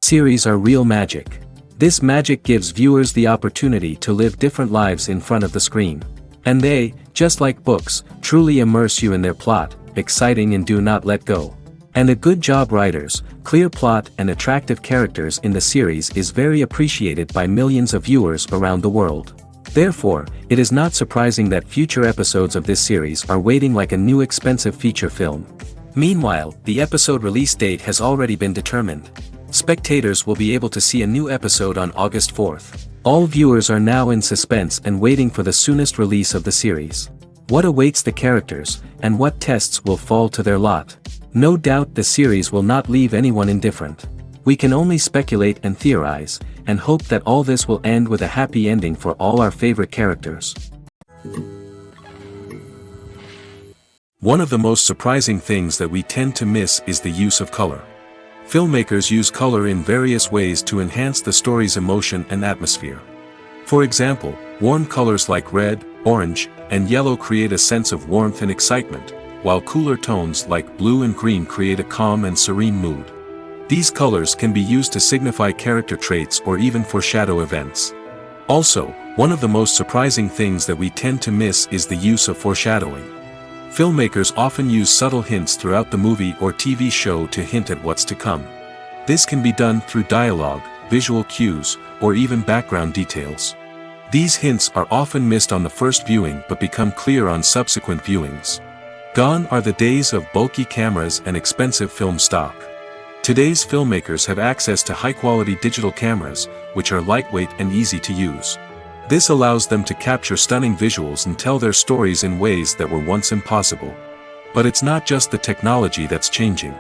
Series are real magic. This magic gives viewers the opportunity to live different lives in front of the screen. And they, just like books, truly immerse you in their plot, exciting and do not let go. And a good job writers, clear plot and attractive characters in the series is very appreciated by millions of viewers around the world. Therefore, it is not surprising that future episodes of this series are waiting like a new expensive feature film. Meanwhile, the episode release date has already been determined. Spectators will be able to see a new episode on August 4th. All viewers are now in suspense and waiting for the soonest release of the series. What awaits the characters, and what tests will fall to their lot? No doubt the series will not leave anyone indifferent. We can only speculate and theorize, and hope that all this will end with a happy ending for all our favorite characters. One of the most surprising things that we tend to miss is the use of color. Filmmakers use color in various ways to enhance the story's emotion and atmosphere. For example, warm colors like red, orange, and yellow create a sense of warmth and excitement, while cooler tones like blue and green create a calm and serene mood. These colors can be used to signify character traits or even foreshadow events. Also, one of the most surprising things that we tend to miss is the use of foreshadowing. Filmmakers often use subtle hints throughout the movie or TV show to hint at what's to come. This can be done through dialogue, visual cues, or even background details. These hints are often missed on the first viewing but become clear on subsequent viewings. Gone are the days of bulky cameras and expensive film stock. Today's filmmakers have access to high-quality digital cameras, which are lightweight and easy to use. This allows them to capture stunning visuals and tell their stories in ways that were once impossible. But it's not just the technology that's changing.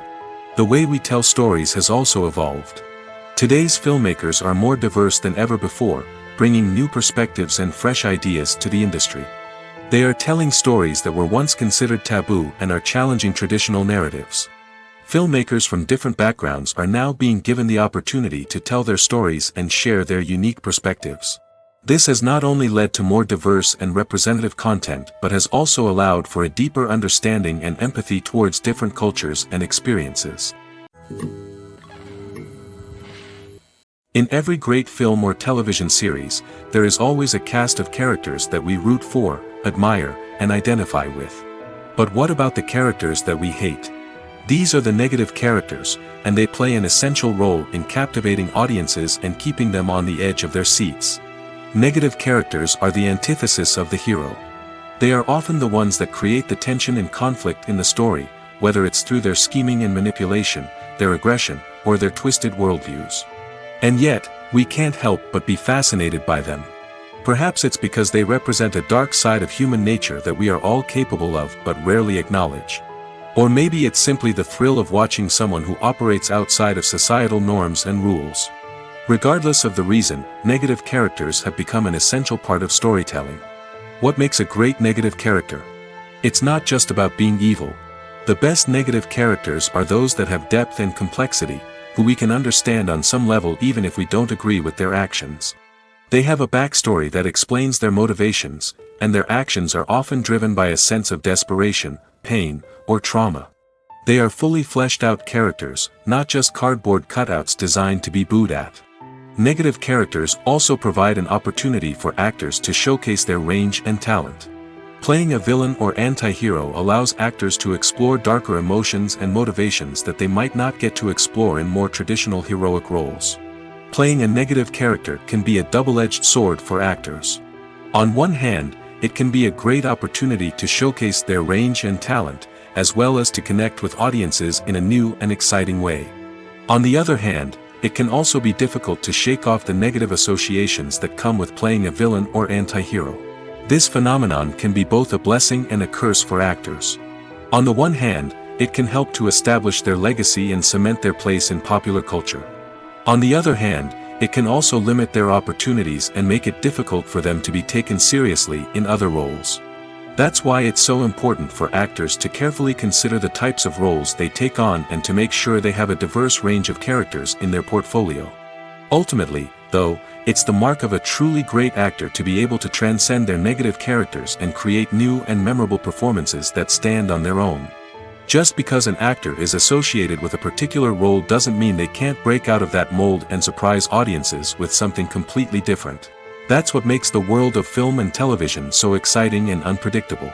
The way we tell stories has also evolved. Today's filmmakers are more diverse than ever before, bringing new perspectives and fresh ideas to the industry. They are telling stories that were once considered taboo and are challenging traditional narratives. Filmmakers from different backgrounds are now being given the opportunity to tell their stories and share their unique perspectives. This has not only led to more diverse and representative content but has also allowed for a deeper understanding and empathy towards different cultures and experiences. In every great film or television series, there is always a cast of characters that we root for, admire, and identify with. But what about the characters that we hate? These are the negative characters, and they play an essential role in captivating audiences and keeping them on the edge of their seats. Negative characters are the antithesis of the hero. They are often the ones that create the tension and conflict in the story, whether it's through their scheming and manipulation, their aggression, or their twisted worldviews. And yet, we can't help but be fascinated by them. Perhaps it's because they represent a dark side of human nature that we are all capable of but rarely acknowledge. Or maybe it's simply the thrill of watching someone who operates outside of societal norms and rules. Regardless of the reason, negative characters have become an essential part of storytelling. What makes a great negative character? It's not just about being evil. The best negative characters are those that have depth and complexity, who we can understand on some level even if we don't agree with their actions. They have a backstory that explains their motivations, and their actions are often driven by a sense of desperation, pain, or trauma. They are fully fleshed out characters, not just cardboard cutouts designed to be booed at. Negative characters also provide an opportunity for actors to showcase their range and talent. Playing a villain or anti-hero allows actors to explore darker emotions and motivations that they might not get to explore in more traditional heroic roles. Playing a negative character can be a double-edged sword for actors. On one hand, it can be a great opportunity to showcase their range and talent, as well as to connect with audiences in a new and exciting way. On the other hand, it can also be difficult to shake off the negative associations that come with playing a villain or anti-hero. This phenomenon can be both a blessing and a curse for actors. On the one hand, it can help to establish their legacy and cement their place in popular culture. On the other hand, it can also limit their opportunities and make it difficult for them to be taken seriously in other roles. That's why it's so important for actors to carefully consider the types of roles they take on and to make sure they have a diverse range of characters in their portfolio. Ultimately, though, it's the mark of a truly great actor to be able to transcend their negative characters and create new and memorable performances that stand on their own. Just because an actor is associated with a particular role doesn't mean they can't break out of that mold and surprise audiences with something completely different. That's what makes the world of film and television so exciting and unpredictable.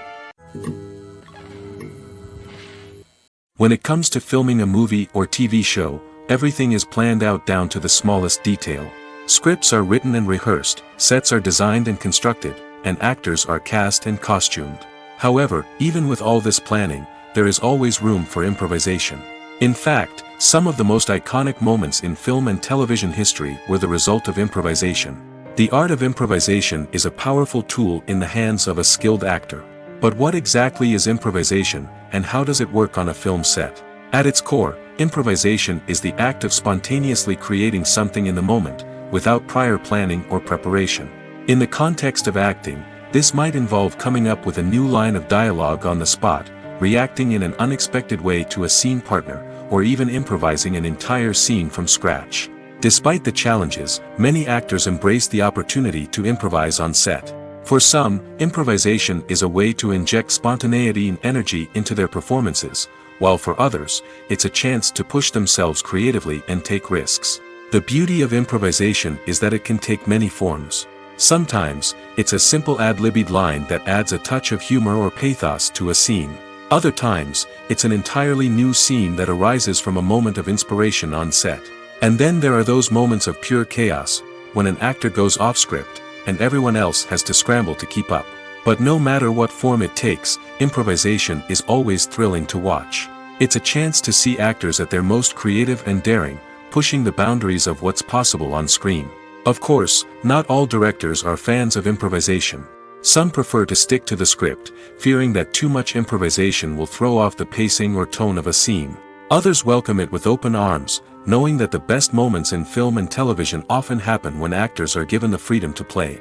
When it comes to filming a movie or TV show, everything is planned out down to the smallest detail. Scripts are written and rehearsed, sets are designed and constructed, and actors are cast and costumed. However, even with all this planning, there is always room for improvisation. In fact, some of the most iconic moments in film and television history were the result of improvisation. The art of improvisation is a powerful tool in the hands of a skilled actor. But what exactly is improvisation, and how does it work on a film set? At its core, improvisation is the act of spontaneously creating something in the moment, without prior planning or preparation. In the context of acting, this might involve coming up with a new line of dialogue on the spot, reacting in an unexpected way to a scene partner, or even improvising an entire scene from scratch. Despite the challenges, many actors embrace the opportunity to improvise on set. For some, improvisation is a way to inject spontaneity and energy into their performances, while for others, it's a chance to push themselves creatively and take risks. The beauty of improvisation is that it can take many forms. Sometimes, it's a simple ad-libbed line that adds a touch of humor or pathos to a scene. Other times, it's an entirely new scene that arises from a moment of inspiration on set. And then there are those moments of pure chaos, when an actor goes off script, and everyone else has to scramble to keep up. But no matter what form it takes, improvisation is always thrilling to watch. It's a chance to see actors at their most creative and daring, pushing the boundaries of what's possible on screen. Of course, not all directors are fans of improvisation. Some prefer to stick to the script, fearing that too much improvisation will throw off the pacing or tone of a scene. Others welcome it with open arms, knowing that the best moments in film and television often happen when actors are given the freedom to play.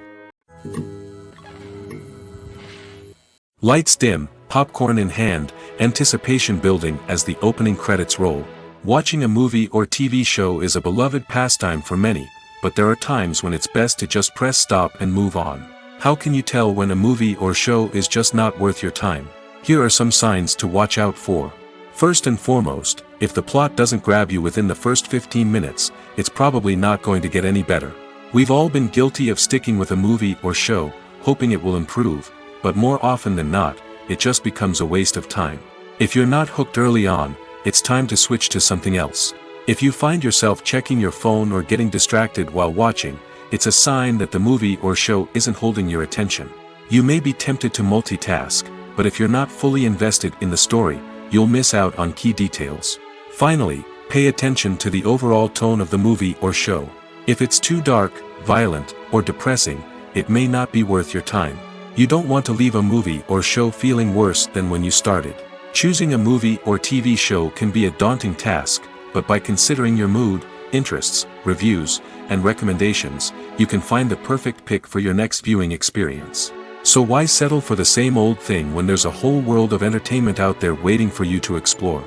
Lights dim, popcorn in hand, anticipation building as the opening credits roll. Watching a movie or TV show is a beloved pastime for many, but there are times when it's best to just press stop and move on. How can you tell when a movie or show is just not worth your time? Here are some signs to watch out for. First and foremost, if the plot doesn't grab you within the first 15 minutes, it's probably not going to get any better. We've all been guilty of sticking with a movie or show, hoping it will improve, but more often than not, it just becomes a waste of time. If you're not hooked early on, it's time to switch to something else. If you find yourself checking your phone or getting distracted while watching, it's a sign that the movie or show isn't holding your attention. You may be tempted to multitask, but if you're not fully invested in the story, you'll miss out on key details. Finally, pay attention to the overall tone of the movie or show. If it's too dark, violent, or depressing, it may not be worth your time. You don't want to leave a movie or show feeling worse than when you started. Choosing a movie or TV show can be a daunting task, but by considering your mood, interests, reviews, and recommendations, you can find the perfect pick for your next viewing experience. So why settle for the same old thing when there's a whole world of entertainment out there waiting for you to explore?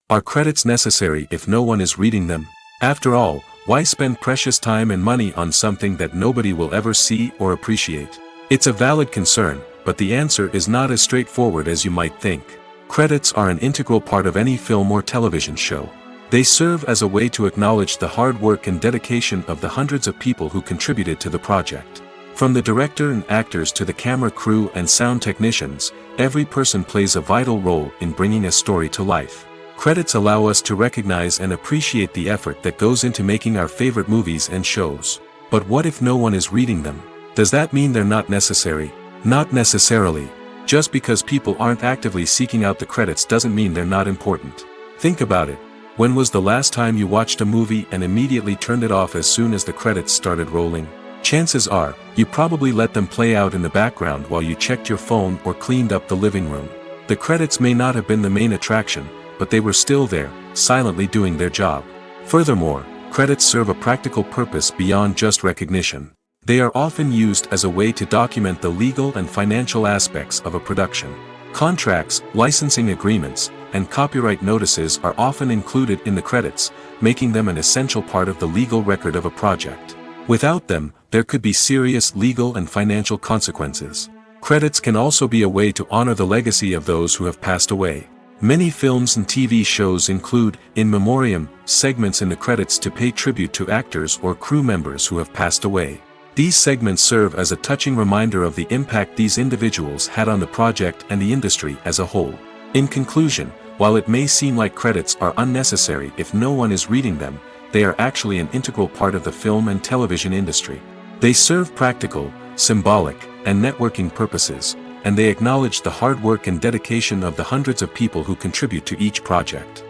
Are credits necessary if no one is reading them? After all, why spend precious time and money on something that nobody will ever see or appreciate? It's a valid concern, but the answer is not as straightforward as you might think. Credits are an integral part of any film or television show. They serve as a way to acknowledge the hard work and dedication of the hundreds of people who contributed to the project. From the director and actors to the camera crew and sound technicians, every person plays a vital role in bringing a story to life. Credits allow us to recognize and appreciate the effort that goes into making our favorite movies and shows. But what if no one is reading them? Does that mean they're not necessary? Not necessarily. Just because people aren't actively seeking out the credits doesn't mean they're not important. Think about it. When was the last time you watched a movie and immediately turned it off as soon as the credits started rolling? Chances are, you probably let them play out in the background while you checked your phone or cleaned up the living room. The credits may not have been the main attraction, but they were still there, silently doing their job. Furthermore, credits serve a practical purpose beyond just recognition. They are often used as a way to document the legal and financial aspects of a production. Contracts, licensing agreements, and copyright notices are often included in the credits, making them an essential part of the legal record of a project. Without them, there could be serious legal and financial consequences. Credits can also be a way to honor the legacy of those who have passed away. Many films and TV shows include, in memoriam, segments in the credits to pay tribute to actors or crew members who have passed away. These segments serve as a touching reminder of the impact these individuals had on the project and the industry as a whole. In conclusion, while it may seem like credits are unnecessary if no one is reading them, they are actually an integral part of the film and television industry. They serve practical, symbolic, and networking purposes, and they acknowledge the hard work and dedication of the hundreds of people who contribute to each project.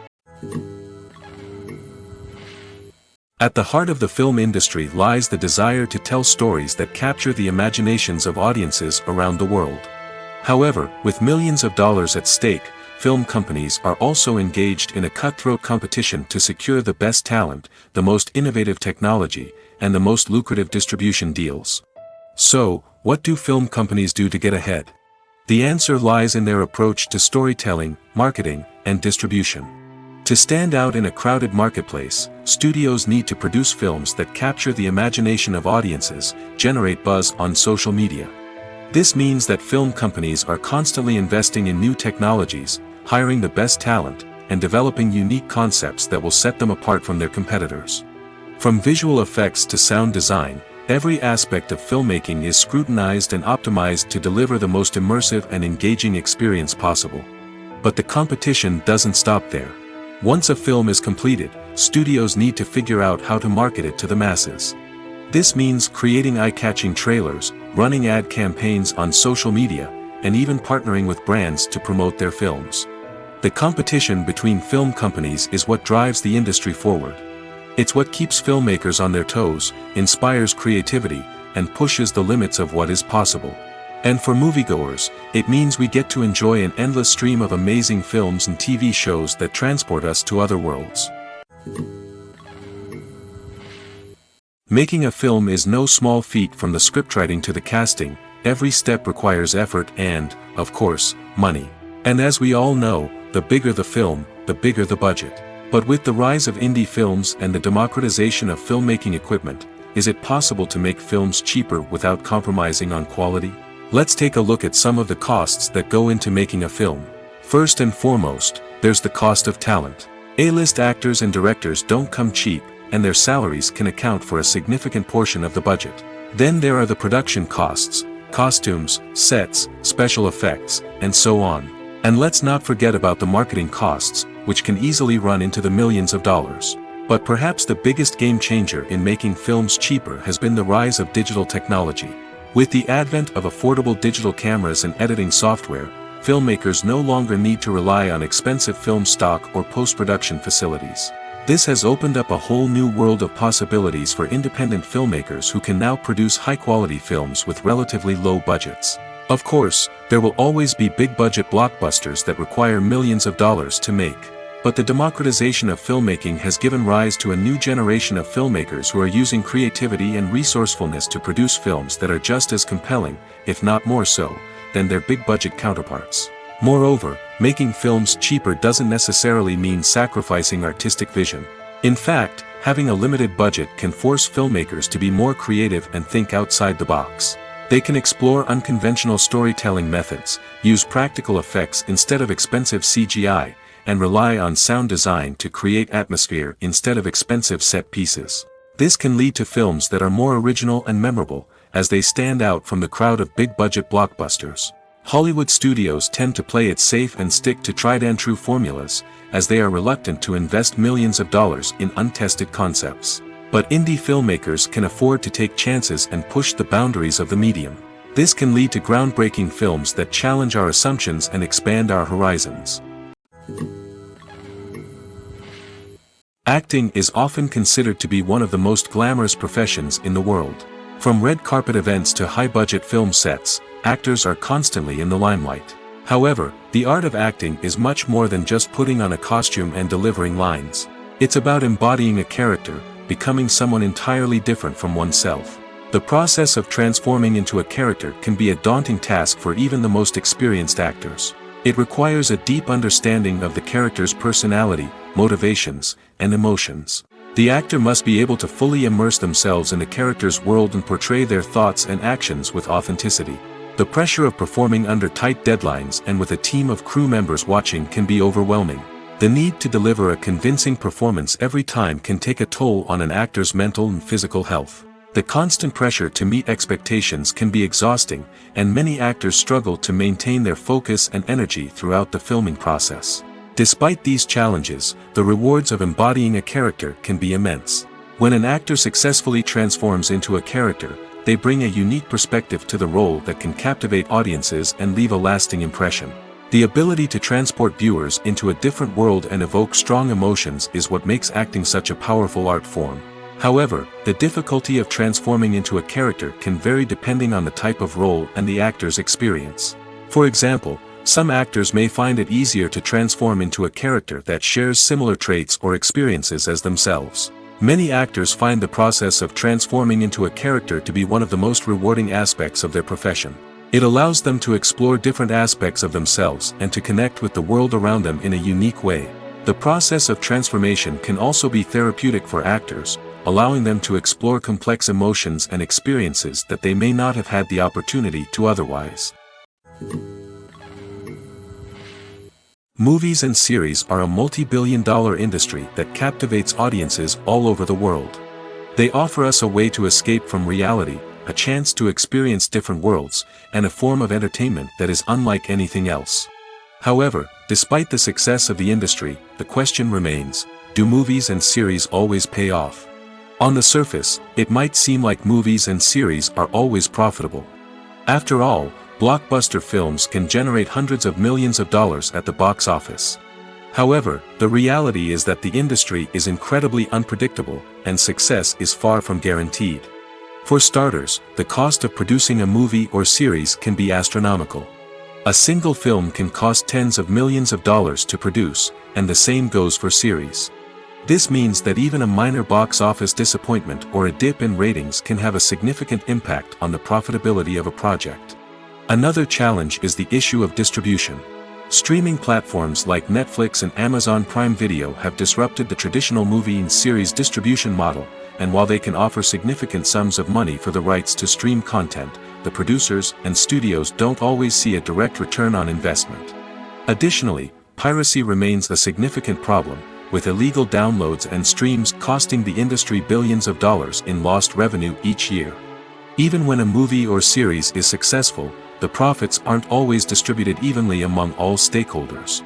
At the heart of the film industry lies the desire to tell stories that capture the imaginations of audiences around the world. However, with millions of dollars at stake, film companies are also engaged in a cutthroat competition to secure the best talent, the most innovative technology, and the most lucrative distribution deals. So, what do film companies do to get ahead? The answer lies in their approach to storytelling, marketing, and distribution. To stand out in a crowded marketplace, studios need to produce films that capture the imagination of audiences, generate buzz on social media. This means that film companies are constantly investing in new technologies, hiring the best talent, and developing unique concepts that will set them apart from their competitors. From visual effects to sound design, every aspect of filmmaking is scrutinized and optimized to deliver the most immersive and engaging experience possible. But the competition doesn't stop there. Once a film is completed, studios need to figure out how to market it to the masses. This means creating eye-catching trailers, running ad campaigns on social media, and even partnering with brands to promote their films. The competition between film companies is what drives the industry forward. It's what keeps filmmakers on their toes, inspires creativity, and pushes the limits of what is possible. And for moviegoers, it means we get to enjoy an endless stream of amazing films and TV shows that transport us to other worlds. Making a film is no small feat. From the scriptwriting to the casting, every step requires effort and, of course, money. And as we all know, the bigger the film, the bigger the budget. But with the rise of indie films and the democratization of filmmaking equipment, is it possible to make films cheaper without compromising on quality? Let's take a look at some of the costs that go into making a film. First and foremost, there's the cost of talent. A-list actors and directors don't come cheap, and their salaries can account for a significant portion of the budget. Then there are the production costs, costumes, sets, special effects, and so on. And let's not forget about the marketing costs, which can easily run into the millions of dollars. But perhaps the biggest game changer in making films cheaper has been the rise of digital technology. With the advent of affordable digital cameras and editing software, filmmakers no longer need to rely on expensive film stock or post-production facilities. This has opened up a whole new world of possibilities for independent filmmakers who can now produce high-quality films with relatively low budgets. Of course, there will always be big-budget blockbusters that require millions of dollars to make. But the democratization of filmmaking has given rise to a new generation of filmmakers who are using creativity and resourcefulness to produce films that are just as compelling, if not more so, than their big-budget counterparts. Moreover, making films cheaper doesn't necessarily mean sacrificing artistic vision. In fact, having a limited budget can force filmmakers to be more creative and think outside the box. They can explore unconventional storytelling methods, use practical effects instead of expensive CGI, and rely on sound design to create atmosphere instead of expensive set pieces. This can lead to films that are more original and memorable, as they stand out from the crowd of big-budget blockbusters. Hollywood studios tend to play it safe and stick to tried-and-true formulas, as they are reluctant to invest millions of dollars in untested concepts. But indie filmmakers can afford to take chances and push the boundaries of the medium. This can lead to groundbreaking films that challenge our assumptions and expand our horizons. Acting is often considered to be one of the most glamorous professions in the world. From red carpet events to high-budget film sets, actors are constantly in the limelight. However, the art of acting is much more than just putting on a costume and delivering lines. It's about embodying a character, becoming someone entirely different from oneself. The process of transforming into a character can be a daunting task for even the most experienced actors. It requires a deep understanding of the character's personality, motivations, and emotions. The actor must be able to fully immerse themselves in the character's world and portray their thoughts and actions with authenticity. The pressure of performing under tight deadlines and with a team of crew members watching can be overwhelming. The need to deliver a convincing performance every time can take a toll on an actor's mental and physical health. The constant pressure to meet expectations can be exhausting, and many actors struggle to maintain their focus and energy throughout the filming process. Despite these challenges, the rewards of embodying a character can be immense. When an actor successfully transforms into a character, they bring a unique perspective to the role that can captivate audiences and leave a lasting impression. The ability to transport viewers into a different world and evoke strong emotions is what makes acting such a powerful art form. However, the difficulty of transforming into a character can vary depending on the type of role and the actor's experience. For example, some actors may find it easier to transform into a character that shares similar traits or experiences as themselves. Many actors find the process of transforming into a character to be one of the most rewarding aspects of their profession. It allows them to explore different aspects of themselves and to connect with the world around them in a unique way. The process of transformation can also be therapeutic for actors, allowing them to explore complex emotions and experiences that they may not have had the opportunity to otherwise. Movies and series are a multi-billion-dollar industry that captivates audiences all over the world. They offer us a way to escape from reality, a chance to experience different worlds, and a form of entertainment that is unlike anything else. However, despite the success of the industry, the question remains, do movies and series always pay off? On the surface, it might seem like movies and series are always profitable. After all, blockbuster films can generate hundreds of millions of dollars at the box office. However, the reality is that the industry is incredibly unpredictable, and success is far from guaranteed. For starters, the cost of producing a movie or series can be astronomical. A single film can cost tens of millions of dollars to produce, and the same goes for series. This means that even a minor box office disappointment or a dip in ratings can have a significant impact on the profitability of a project. Another challenge is the issue of distribution. Streaming platforms like Netflix and Amazon Prime Video have disrupted the traditional movie and series distribution model, and while they can offer significant sums of money for the rights to stream content, the producers and studios don't always see a direct return on investment. Additionally, piracy remains a significant problem, with illegal downloads and streams costing the industry billions of dollars in lost revenue each year. Even when a movie or series is successful, the profits aren't always distributed evenly among all stakeholders.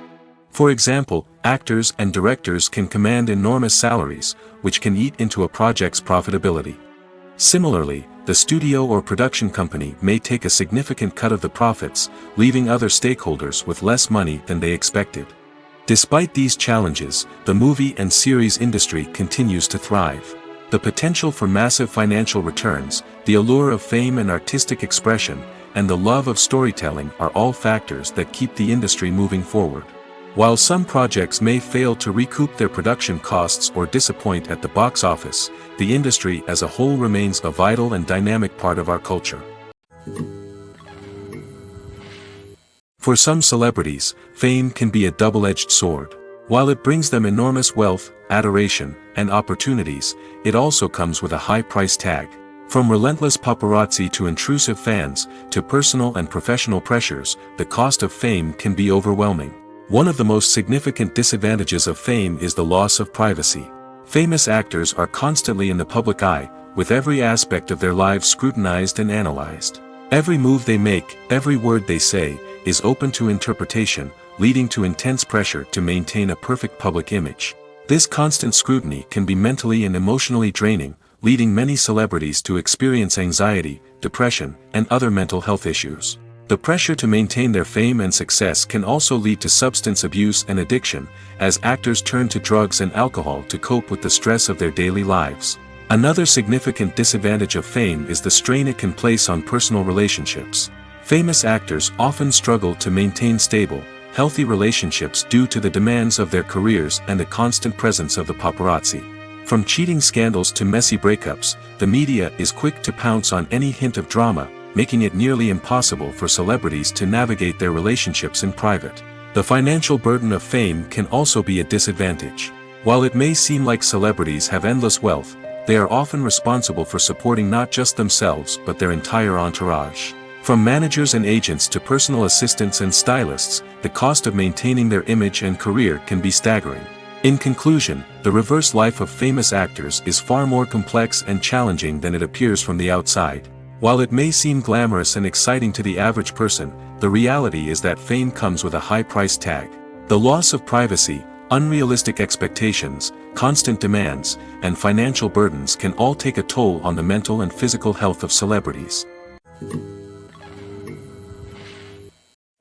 For example, actors and directors can command enormous salaries, which can eat into a project's profitability. Similarly, the studio or production company may take a significant cut of the profits, leaving other stakeholders with less money than they expected. Despite these challenges, the movie and series industry continues to thrive. The potential for massive financial returns, the allure of fame and artistic expression, and the love of storytelling are all factors that keep the industry moving forward. While some projects may fail to recoup their production costs or disappoint at the box office, the industry as a whole remains a vital and dynamic part of our culture. For some celebrities, fame can be a double-edged sword. While it brings them enormous wealth, adoration, and opportunities, it also comes with a high price tag. From relentless paparazzi to intrusive fans, to personal and professional pressures, the cost of fame can be overwhelming. One of the most significant disadvantages of fame is the loss of privacy. Famous actors are constantly in the public eye, with every aspect of their lives scrutinized and analyzed. Every move they make, every word they say, is open to interpretation, leading to intense pressure to maintain a perfect public image. This constant scrutiny can be mentally and emotionally draining, leading many celebrities to experience anxiety, depression, and other mental health issues. The pressure to maintain their fame and success can also lead to substance abuse and addiction, as actors turn to drugs and alcohol to cope with the stress of their daily lives. Another significant disadvantage of fame is the strain it can place on personal relationships. Famous actors often struggle to maintain stable, healthy relationships due to the demands of their careers and the constant presence of the paparazzi. From cheating scandals to messy breakups, the media is quick to pounce on any hint of drama, making it nearly impossible for celebrities to navigate their relationships in private. The financial burden of fame can also be a disadvantage. While it may seem like celebrities have endless wealth, they are often responsible for supporting not just themselves but their entire entourage. From managers and agents to personal assistants and stylists, the cost of maintaining their image and career can be staggering. In conclusion, the reverse life of famous actors is far more complex and challenging than it appears from the outside. While it may seem glamorous and exciting to the average person, the reality is that fame comes with a high price tag. The loss of privacy, unrealistic expectations, constant demands, and financial burdens can all take a toll on the mental and physical health of celebrities.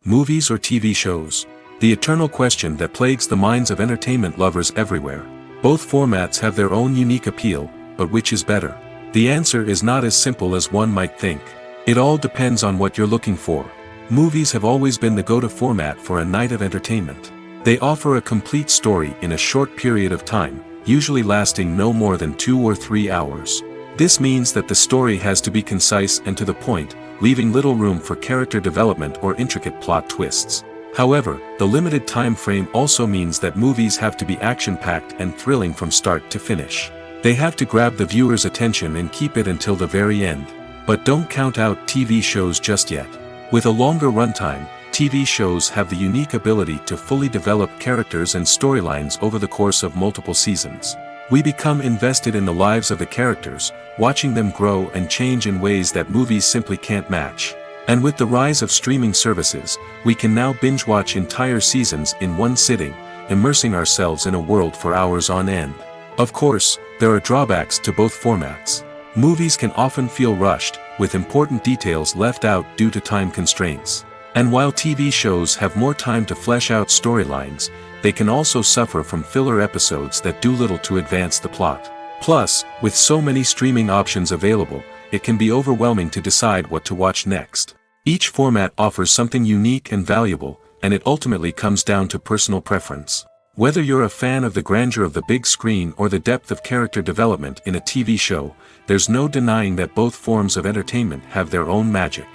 Movies or TV shows? The eternal question that plagues the minds of entertainment lovers everywhere. Both formats have their own unique appeal, but which is better? The answer is not as simple as one might think. It all depends on what you're looking for. Movies have always been the go-to format for a night of entertainment. They offer a complete story in a short period of time, usually lasting no more than 2 or 3 hours. This means that the story has to be concise and to the point, leaving little room for character development or intricate plot twists. However, the limited time frame also means that movies have to be action-packed and thrilling from start to finish. They have to grab the viewer's attention and keep it until the very end. But don't count out TV shows just yet. With a longer runtime, TV shows have the unique ability to fully develop characters and storylines over the course of multiple seasons. We become invested in the lives of the characters, watching them grow and change in ways that movies simply can't match. And with the rise of streaming services, we can now binge-watch entire seasons in one sitting, immersing ourselves in a world for hours on end. Of course, there are drawbacks to both formats. Movies can often feel rushed, with important details left out due to time constraints. And while TV shows have more time to flesh out storylines, they can also suffer from filler episodes that do little to advance the plot. Plus, with so many streaming options available, it can be overwhelming to decide what to watch next. Each format offers something unique and valuable, and it ultimately comes down to personal preference. Whether you're a fan of the grandeur of the big screen or the depth of character development in a TV show, there's no denying that both forms of entertainment have their own magic.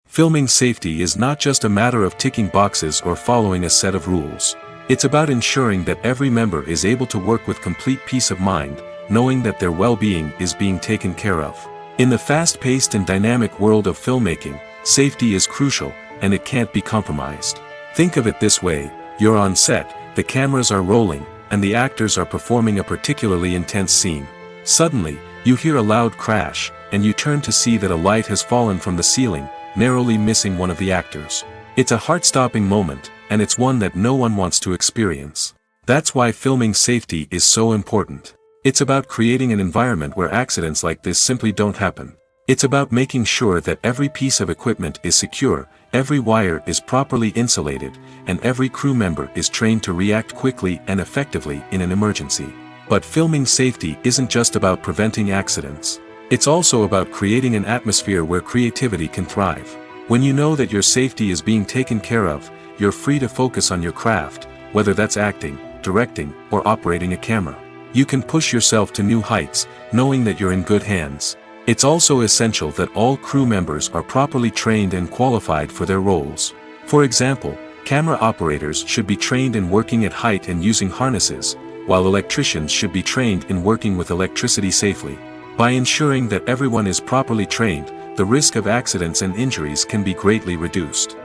Filming safety is not just a matter of ticking boxes or following a set of rules. It's about ensuring that every member is able to work with complete peace of mind, knowing that their well-being is being taken care of. In the fast-paced and dynamic world of filmmaking, safety is crucial, and it can't be compromised. Think of it this way: you're on set, the cameras are rolling, and the actors are performing a particularly intense scene. Suddenly, you hear a loud crash, and you turn to see that a light has fallen from the ceiling, narrowly missing one of the actors. It's a heart-stopping moment, and it's one that no one wants to experience. That's why filming safety is so important. It's about creating an environment where accidents like this simply don't happen. It's about making sure that every piece of equipment is secure, every wire is properly insulated, and every crew member is trained to react quickly and effectively in an emergency. But filming safety isn't just about preventing accidents. It's also about creating an atmosphere where creativity can thrive. When you know that your safety is being taken care of, you're free to focus on your craft, whether that's acting, directing, or operating a camera. You can push yourself to new heights, knowing that you're in good hands. It's also essential that all crew members are properly trained and qualified for their roles. For example, camera operators should be trained in working at height and using harnesses, while electricians should be trained in working with electricity safely. By ensuring that everyone is properly trained, the risk of accidents and injuries can be greatly reduced.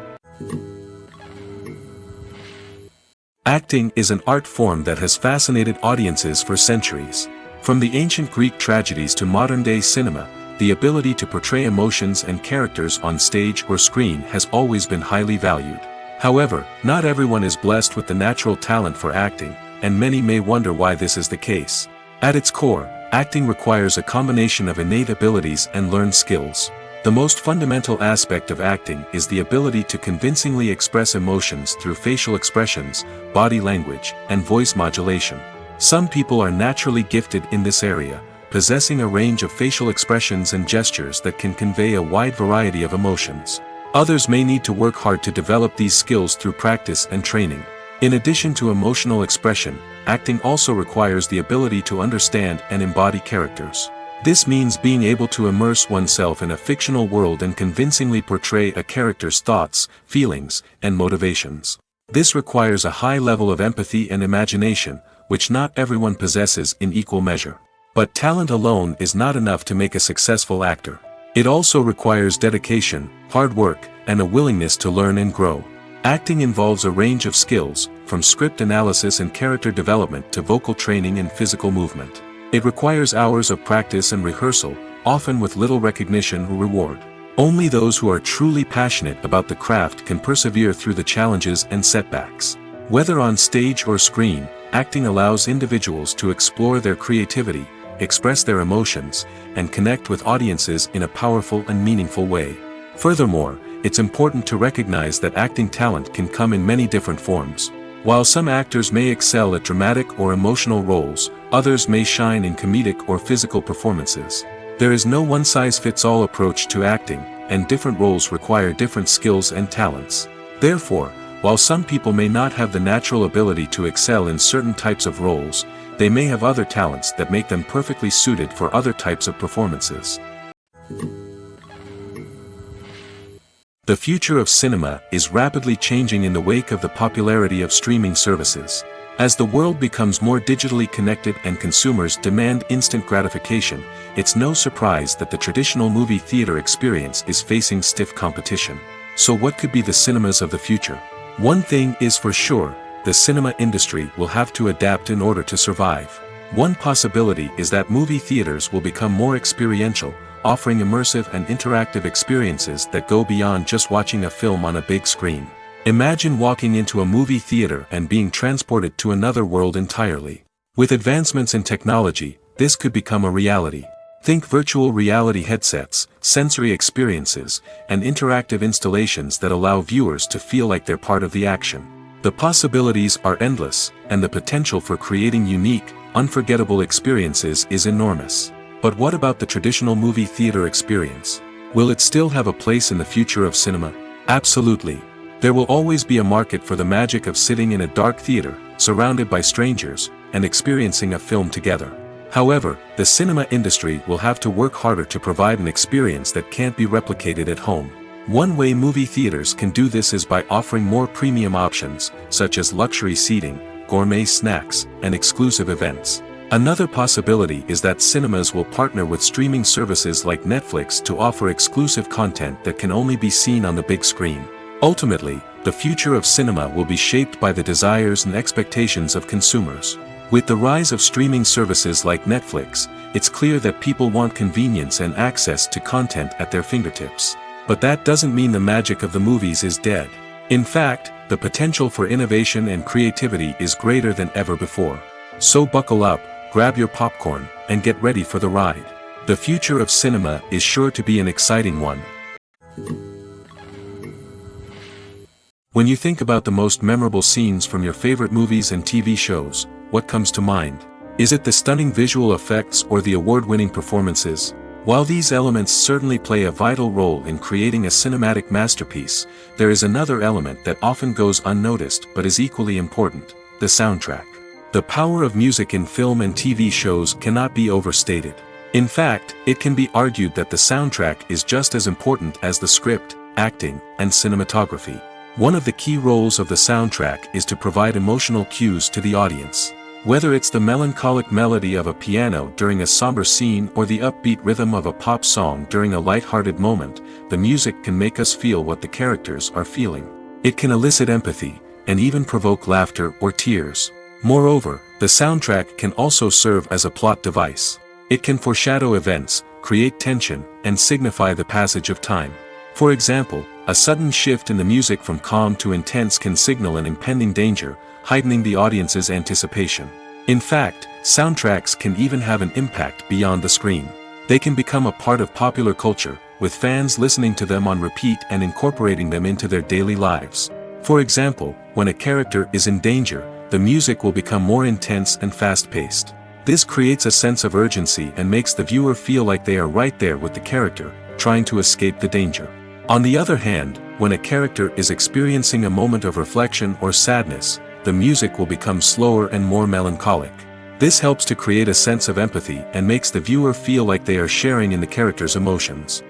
Acting is an art form that has fascinated audiences for centuries. From the ancient Greek tragedies to modern-day cinema, the ability to portray emotions and characters on stage or screen has always been highly valued. However, not everyone is blessed with the natural talent for acting, and many may wonder why this is the case. At its core, acting requires a combination of innate abilities and learned skills. The most fundamental aspect of acting is the ability to convincingly express emotions through facial expressions, body language, and voice modulation. Some people are naturally gifted in this area, possessing a range of facial expressions and gestures that can convey a wide variety of emotions. Others may need to work hard to develop these skills through practice and training. In addition to emotional expression, acting also requires the ability to understand and embody characters. This means being able to immerse oneself in a fictional world and convincingly portray a character's thoughts, feelings, and motivations. This requires a high level of empathy and imagination, which not everyone possesses in equal measure. But talent alone is not enough to make a successful actor. It also requires dedication, hard work, and a willingness to learn and grow. Acting involves a range of skills, from script analysis and character development to vocal training and physical movement. It requires hours of practice and rehearsal, often with little recognition or reward. Only those who are truly passionate about the craft can persevere through the challenges and setbacks. Whether on stage or screen, acting allows individuals to explore their creativity, express their emotions, and connect with audiences in a powerful and meaningful way. Furthermore, it's important to recognize that acting talent can come in many different forms. While some actors may excel at dramatic or emotional roles, others may shine in comedic or physical performances. There is no one-size-fits-all approach to acting, and different roles require different skills and talents. Therefore, while some people may not have the natural ability to excel in certain types of roles, they may have other talents that make them perfectly suited for other types of performances. The future of cinema is rapidly changing in the wake of the popularity of streaming services. As the world becomes more digitally connected and consumers demand instant gratification, it's no surprise that the traditional movie theater experience is facing stiff competition. So what could be the cinemas of the future? One thing is for sure, the cinema industry will have to adapt in order to survive. One possibility is that movie theaters will become more experiential, offering immersive and interactive experiences that go beyond just watching a film on a big screen. Imagine walking into a movie theater and being transported to another world entirely. With advancements in technology, this could become a reality. Think virtual reality headsets, sensory experiences, and interactive installations that allow viewers to feel like they're part of the action. The possibilities are endless, and the potential for creating unique, unforgettable experiences is enormous. But what about the traditional movie theater experience? Will it still have a place in the future of cinema? Absolutely. There will always be a market for the magic of sitting in a dark theater, surrounded by strangers, and experiencing a film together. However, the cinema industry will have to work harder to provide an experience that can't be replicated at home. One way movie theaters can do this is by offering more premium options, such as luxury seating, gourmet snacks, and exclusive events. Another possibility is that cinemas will partner with streaming services like Netflix to offer exclusive content that can only be seen on the big screen. Ultimately, the future of cinema will be shaped by the desires and expectations of consumers. With the rise of streaming services like Netflix, it's clear that people want convenience and access to content at their fingertips. But that doesn't mean the magic of the movies is dead. In fact, the potential for innovation and creativity is greater than ever before. So buckle up, grab your popcorn, and get ready for the ride. The future of cinema is sure to be an exciting one. When you think about the most memorable scenes from your favorite movies and TV shows, what comes to mind? Is it the stunning visual effects or the award-winning performances? While these elements certainly play a vital role in creating a cinematic masterpiece, there is another element that often goes unnoticed but is equally important: the soundtrack. The power of music in film and TV shows cannot be overstated. In fact, it can be argued that the soundtrack is just as important as the script, acting, and cinematography. One of the key roles of the soundtrack is to provide emotional cues to the audience. Whether it's the melancholic melody of a piano during a somber scene or the upbeat rhythm of a pop song during a light-hearted moment, the music can make us feel what the characters are feeling. It can elicit empathy, and even provoke laughter or tears. Moreover, the soundtrack can also serve as a plot device. It can foreshadow events, create tension, and signify the passage of time. For example, a sudden shift in the music from calm to intense can signal an impending danger, heightening the audience's anticipation. In fact, soundtracks can even have an impact beyond the screen. They can become a part of popular culture, with fans listening to them on repeat and incorporating them into their daily lives. For example, when a character is in danger, the music will become more intense and fast-paced. This creates a sense of urgency and makes the viewer feel like they are right there with the character, trying to escape the danger. On the other hand, when a character is experiencing a moment of reflection or sadness, the music will become slower and more melancholic. This helps to create a sense of empathy and makes the viewer feel like they are sharing in the character's emotions.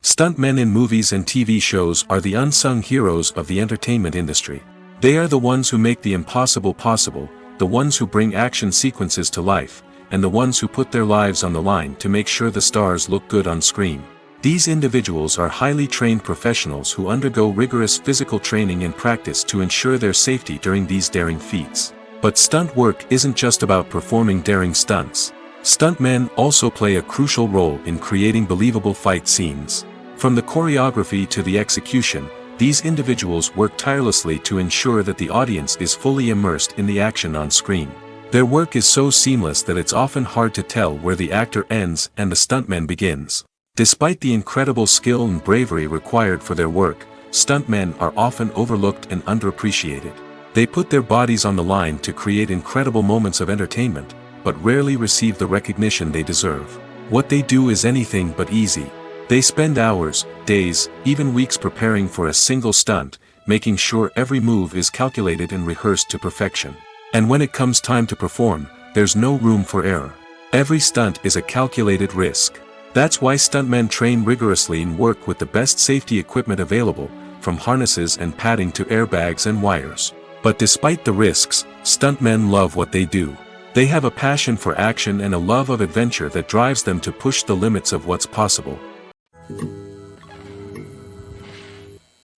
Stuntmen in movies and TV shows are the unsung heroes of the entertainment industry. They are the ones who make the impossible possible, the ones who bring action sequences to life, and the ones who put their lives on the line to make sure the stars look good on screen. These individuals are highly trained professionals who undergo rigorous physical training and practice to ensure their safety during these daring feats. But stunt work isn't just about performing daring stunts. Stuntmen also play a crucial role in creating believable fight scenes. From the choreography to the execution, these individuals work tirelessly to ensure that the audience is fully immersed in the action on screen. Their work is so seamless that it's often hard to tell where the actor ends and the stuntman begins. Despite the incredible skill and bravery required for their work, stuntmen are often overlooked and underappreciated. They put their bodies on the line to create incredible moments of entertainment, but rarely receive the recognition they deserve. What they do is anything but easy. They spend hours, days, even weeks preparing for a single stunt, making sure every move is calculated and rehearsed to perfection. And when it comes time to perform, there's no room for error. Every stunt is a calculated risk. That's why stuntmen train rigorously and work with the best safety equipment available, from harnesses and padding to airbags and wires. But despite the risks, stuntmen love what they do. They have a passion for action and a love of adventure that drives them to push the limits of what's possible.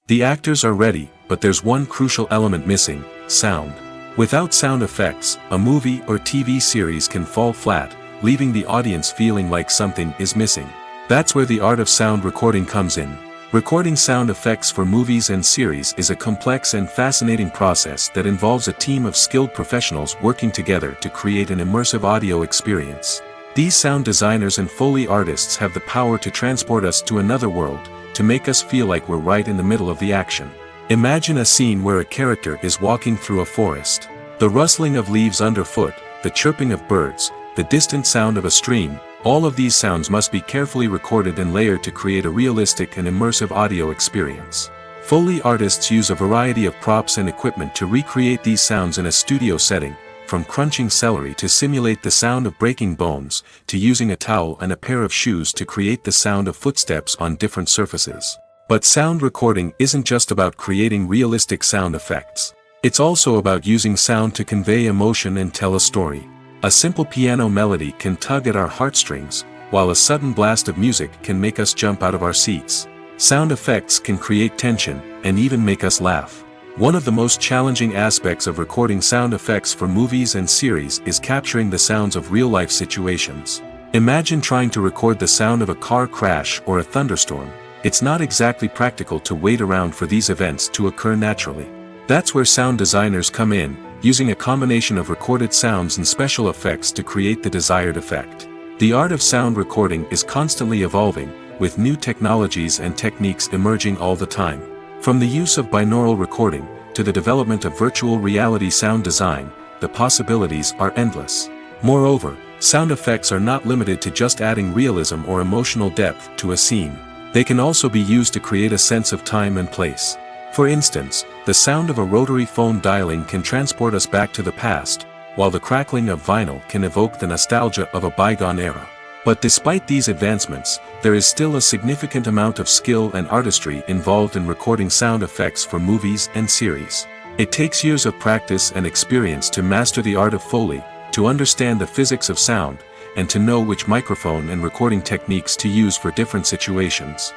The actors are ready, but there's one crucial element missing: sound. Without sound effects, a movie or TV series can fall flat, leaving the audience feeling like something is missing. That's where the art of sound recording comes in. Recording sound effects for movies and series is a complex and fascinating process that involves a team of skilled professionals working together to create an immersive audio experience. These sound designers and Foley artists have the power to transport us to another world, to make us feel like we're right in the middle of the action. Imagine a scene where a character is walking through a forest. The rustling of leaves underfoot, the chirping of birds, the distant sound of a stream, all of these sounds must be carefully recorded and layered to create a realistic and immersive audio experience. Foley artists use a variety of props and equipment to recreate these sounds in a studio setting, from crunching celery to simulate the sound of breaking bones, to using a towel and a pair of shoes to create the sound of footsteps on different surfaces. But sound recording isn't just about creating realistic sound effects. It's also about using sound to convey emotion and tell a story. A simple piano melody can tug at our heartstrings, while a sudden blast of music can make us jump out of our seats. Sound effects can create tension, and even make us laugh. One of the most challenging aspects of recording sound effects for movies and series is capturing the sounds of real-life situations. Imagine trying to record the sound of a car crash or a thunderstorm. It's not exactly practical to wait around for these events to occur naturally. That's where sound designers come in, using a combination of recorded sounds and special effects to create the desired effect. The art of sound recording is constantly evolving, with new technologies and techniques emerging all the time. From the use of binaural recording, to the development of virtual reality sound design, the possibilities are endless. Moreover, sound effects are not limited to just adding realism or emotional depth to a scene. They can also be used to create a sense of time and place. For instance, the sound of a rotary phone dialing can transport us back to the past, while the crackling of vinyl can evoke the nostalgia of a bygone era. But despite these advancements, there is still a significant amount of skill and artistry involved in recording sound effects for movies and series. It takes years of practice and experience to master the art of Foley, to understand the physics of sound, and to know which microphone and recording techniques to use for different situations.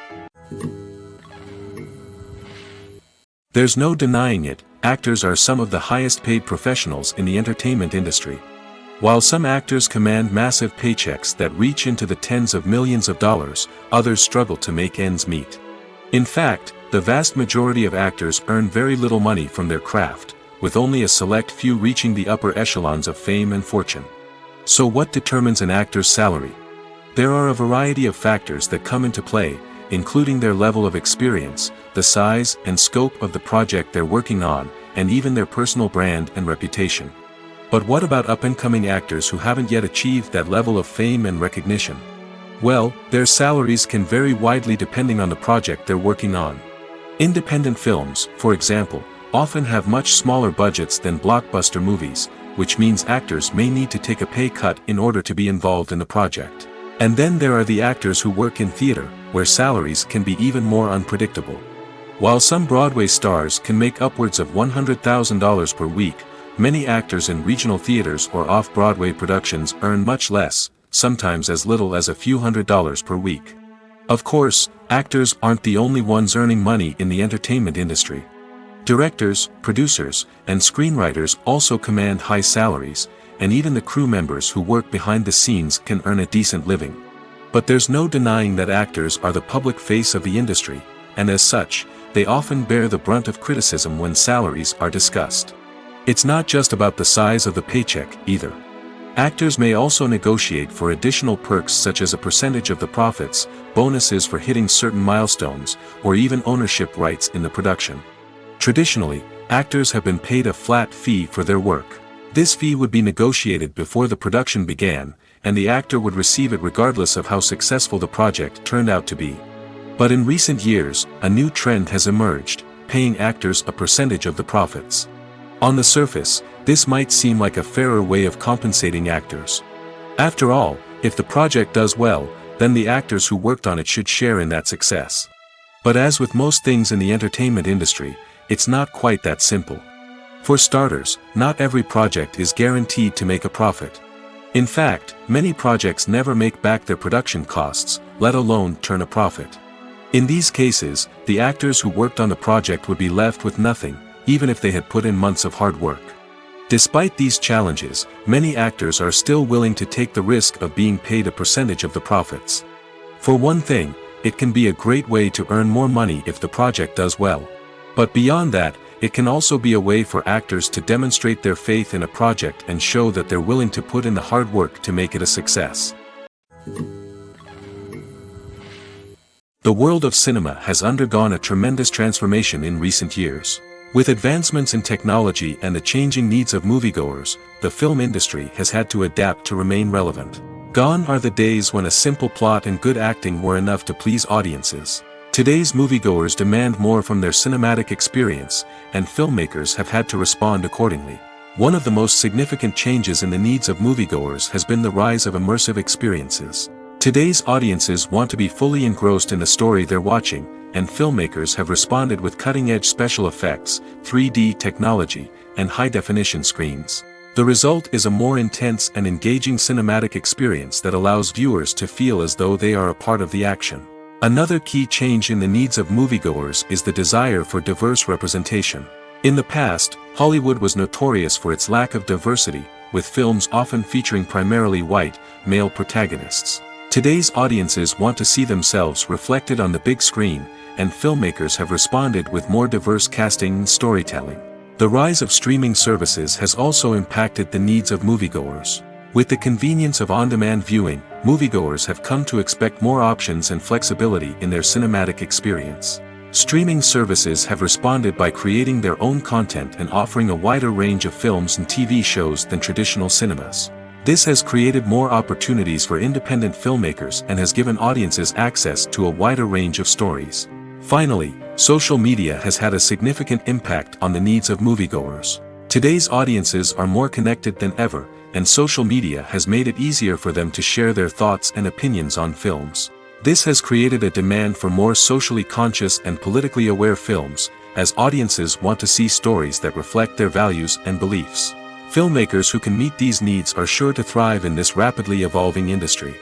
There's no denying it, actors are some of the highest paid professionals in the entertainment industry. While some actors command massive paychecks that reach into the tens of millions of dollars, others struggle to make ends meet. In fact, the vast majority of actors earn very little money from their craft, with only a select few reaching the upper echelons of fame and fortune. So what determines an actor's salary? There are a variety of factors that come into play, including their level of experience, the size and scope of the project they're working on, and even their personal brand and reputation. But what about up-and-coming actors who haven't yet achieved that level of fame and recognition? Well, their salaries can vary widely depending on the project they're working on. Independent films, for example, often have much smaller budgets than blockbuster movies, which means actors may need to take a pay cut in order to be involved in the project. And then there are the actors who work in theater, where salaries can be even more unpredictable. While some Broadway stars can make upwards of $100,000 per week, many actors in regional theaters or off-Broadway productions earn much less, sometimes as little as a few $100s per week. Of course, actors aren't the only ones earning money in the entertainment industry. Directors, producers, and screenwriters also command high salaries, and even the crew members who work behind the scenes can earn a decent living. But there's no denying that actors are the public face of the industry, and as such, they often bear the brunt of criticism when salaries are discussed. It's not just about the size of the paycheck, either. Actors may also negotiate for additional perks such as a percentage of the profits, bonuses for hitting certain milestones, or even ownership rights in the production. Traditionally, actors have been paid a flat fee for their work. This fee would be negotiated before the production began, and the actor would receive it regardless of how successful the project turned out to be. But in recent years, a new trend has emerged, paying actors a percentage of the profits. On the surface, this might seem like a fairer way of compensating actors. After all, if the project does well, then the actors who worked on it should share in that success. But as with most things in the entertainment industry, it's not quite that simple. For starters, not every project is guaranteed to make a profit. In fact, many projects never make back their production costs, let alone turn a profit. In these cases, the actors who worked on the project would be left with nothing, even if they had put in months of hard work. Despite these challenges, many actors are still willing to take the risk of being paid a percentage of the profits. For one thing, it can be a great way to earn more money if the project does well. But beyond that, it can also be a way for actors to demonstrate their faith in a project and show that they're willing to put in the hard work to make it a success. The world of cinema has undergone a tremendous transformation in recent years. With advancements in technology and the changing needs of moviegoers, the film industry has had to adapt to remain relevant. Gone are the days when a simple plot and good acting were enough to please audiences. Today's moviegoers demand more from their cinematic experience, and filmmakers have had to respond accordingly. One of the most significant changes in the needs of moviegoers has been the rise of immersive experiences. Today's audiences want to be fully engrossed in the story they're watching, and filmmakers have responded with cutting-edge special effects, 3D technology, and high-definition screens. The result is a more intense and engaging cinematic experience that allows viewers to feel as though they are a part of the action. Another key change in the needs of moviegoers is the desire for diverse representation. In the past, Hollywood was notorious for its lack of diversity, with films often featuring primarily white, male protagonists. Today's audiences want to see themselves reflected on the big screen, and filmmakers have responded with more diverse casting and storytelling. The rise of streaming services has also impacted the needs of moviegoers. With the convenience of on-demand viewing, moviegoers have come to expect more options and flexibility in their cinematic experience. Streaming services have responded by creating their own content and offering a wider range of films and TV shows than traditional cinemas. This has created more opportunities for independent filmmakers and has given audiences access to a wider range of stories. Finally, social media has had a significant impact on the needs of moviegoers. Today's audiences are more connected than ever, and social media has made it easier for them to share their thoughts and opinions on films. This has created a demand for more socially conscious and politically aware films, as audiences want to see stories that reflect their values and beliefs. Filmmakers who can meet these needs are sure to thrive in this rapidly evolving industry.